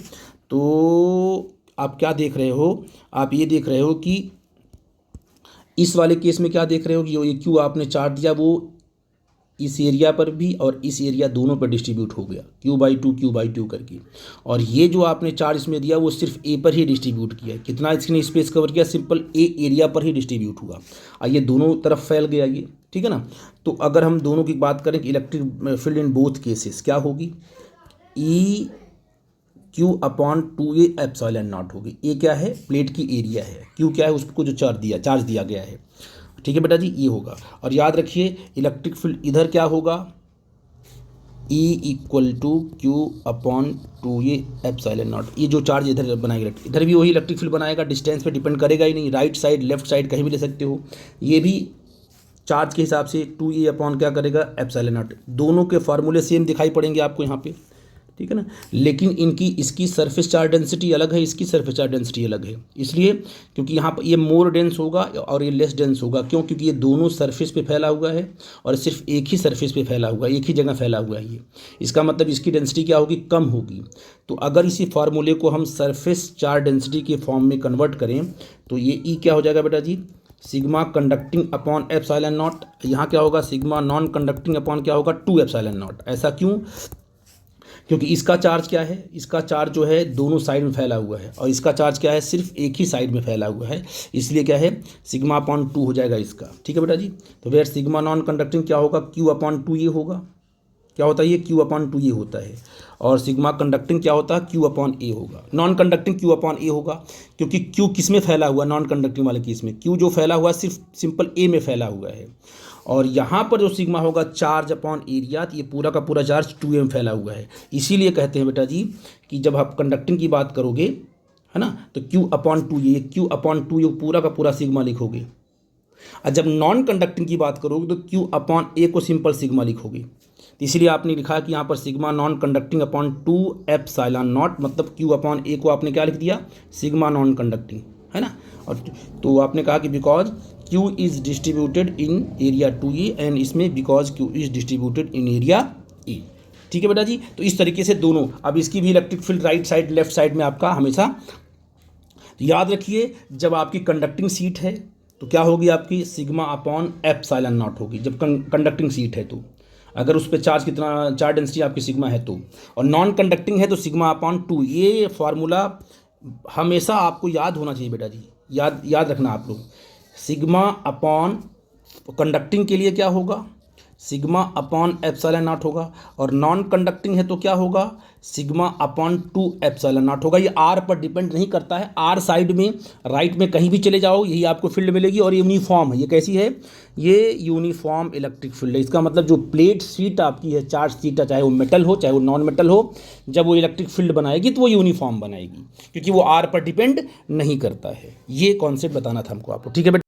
तो आप क्या देख रहे हो, आप ये देख रहे हो कि इस वाले केस में क्या देख रहे हो कि ये क्यू आपने चार्ज दिया वो इस एरिया पर भी और इस एरिया दोनों पर डिस्ट्रीब्यूट हो गया, Q/2 करके। और ये जो आपने चार्ज इसमें दिया वो सिर्फ ए पर ही डिस्ट्रीब्यूट किया। कितना इसने स्पेस कवर किया, सिंपल ए एरिया पर ही डिस्ट्रीब्यूट हुआ और ये दोनों तरफ फैल गया ये, ठीक है ना। तो अगर हम दोनों की बात करें कि electric field in both cases क्या होगी, EQ/2A एप्सिलॉन नॉट होगी। ए क्या है, प्लेट की एरिया है, क्यू क्या है, उसको जो चार्ज दिया गया है, ठीक है बेटा जी, ये होगा। और याद रखिए इलेक्ट्रिक फील्ड इधर क्या होगा, E=Q/2A एप्सिलॉन नॉट। ये जो चार्ज इधर बनाएगा इधर भी वही इलेक्ट्रिक फील्ड बनाएगा, डिस्टेंस पे डिपेंड करेगा ही नहीं, राइट साइड लेफ्ट साइड कहीं भी ले सकते हो। ये भी चार्ज के हिसाब से 2A अपॉन क्या करेगा, एप्सिलॉन नॉट। दोनों के फार्मूले सेम दिखाई पड़ेंगे आपको यहाँ पे, ठीक है ना। लेकिन इसकी सरफेस चार्ज डेंसिटी अलग है, इसकी सरफेस चार्ज डेंसिटी अलग है, इसलिए क्योंकि यहाँ पर ये मोर डेंस होगा और ये लेस डेंस होगा। क्यों, क्योंकि ये दोनों सरफेस पे फैला हुआ है और सिर्फ एक ही सरफेस पे फैला हुआ है, एक ही जगह फैला हुआ है ये। इसका मतलब इसकी डेंसिटी क्या होगी, कम होगी। तो अगर इसी फार्मूले को हम सरफेस चार्ज डेंसिटी के फॉर्म में कन्वर्ट करें तो ये ई क्या हो जाएगा बेटा जी, sigma conducting upon epsilon not. यहाँ क्या होगा, सिग्मा नॉन कंडक्टिंग अपॉन क्या होगा, 2 एप्सिलॉन नॉट। ऐसा क्यों, क्योंकि इसका चार्ज क्या है, इसका चार्ज जो है दोनों साइड में फैला हुआ है और इसका चार्ज क्या है, सिर्फ एक ही साइड में फैला हुआ है, इसलिए क्या है सिग्मा/2 हो जाएगा इसका, ठीक है बेटा जी। तो वेयर सिग्मा नॉन कंडक्टिंग क्या होगा, Q/2 ये होगा। क्या होता है ये, Q/2 ये होता है। और सिग्मा कंडक्टिंग क्या होता है, Q/A होगा। नॉन कंडक्टिंग Q/A होगा, क्योंकि Q किस में फैला हुआ, नॉन कंडक्टिंग वाले केस में Q जो फैला हुआ सिर्फ सिंपल A में फैला हुआ है। और यहाँ पर जो सिग्मा होगा चार्ज अपॉन एरिया, तो ये पूरा का पूरा चार्ज 2A में फैला हुआ है। इसीलिए कहते हैं बेटा जी कि जब आप कंडक्टिंग की बात करोगे, है ना, तो Q/2 ये Q/2 पूरा का पूरा सिग्मा लिखोगे। और जब नॉन कंडक्टिंग की बात करोगे तो Q/A को सिंपल सिग्मा लिखोगे। तो इसलिए आपने लिखा कि यहाँ पर sigma non conducting upon 2 epsilon not, मतलब Q/A को आपने क्या लिख दिया, सिग्मा नॉन कंडक्टिंग, है ना। और तो आपने कहा कि because Q is distributed in area 2A and इसमें because Q is distributed in area A, ठीक है बेटा जी। तो इस तरीके से दोनों, अब इसकी भी electric field right side left side में आपका हमेशा। तो याद रखिए जब आपकी कंडक्टिंग सीट है तो क्या होगी आपकी, सिग्मा अपॉन एप्सिलॉन नॉट होगी जब कंडक्टिंग सीट है। तो अगर उस पर चार्ज कितना, चार्ज डेंसिटी आपकी सिग्मा है तो, और नॉन कंडक्टिंग है तो सिग्मा/2। ये फार्मूला हमेशा आपको याद होना चाहिए बेटा जी, याद रखना आप लोग। सिग्मा अपॉन कंडक्टिंग के लिए क्या होगा, सिग्मा अपॉन एप्सिलॉन नॉट होगा, और नॉन कंडक्टिंग है तो क्या होगा, सिग्मा/2 एप्सिलॉन नॉट होगा। ये आर पर डिपेंड नहीं करता है, आर साइड में राइट में कहीं भी चले जाओ यही आपको फील्ड मिलेगी। और यूनिफॉर्म है, ये कैसी है, ये यूनिफॉर्म इलेक्ट्रिक फील्ड है। इसका मतलब जो प्लेट शीट आपकी है, चार्ज शीट, चाहे वो मेटल हो चाहे वो नॉन मेटल हो, जब वो इलेक्ट्रिक फील्ड बनाएगी तो वो यूनिफॉर्म बनाएगी, क्योंकि वो आर पर डिपेंड नहीं करता है। ये कॉन्सेप्ट बताना था हमको आपको, ठीक है बेटा।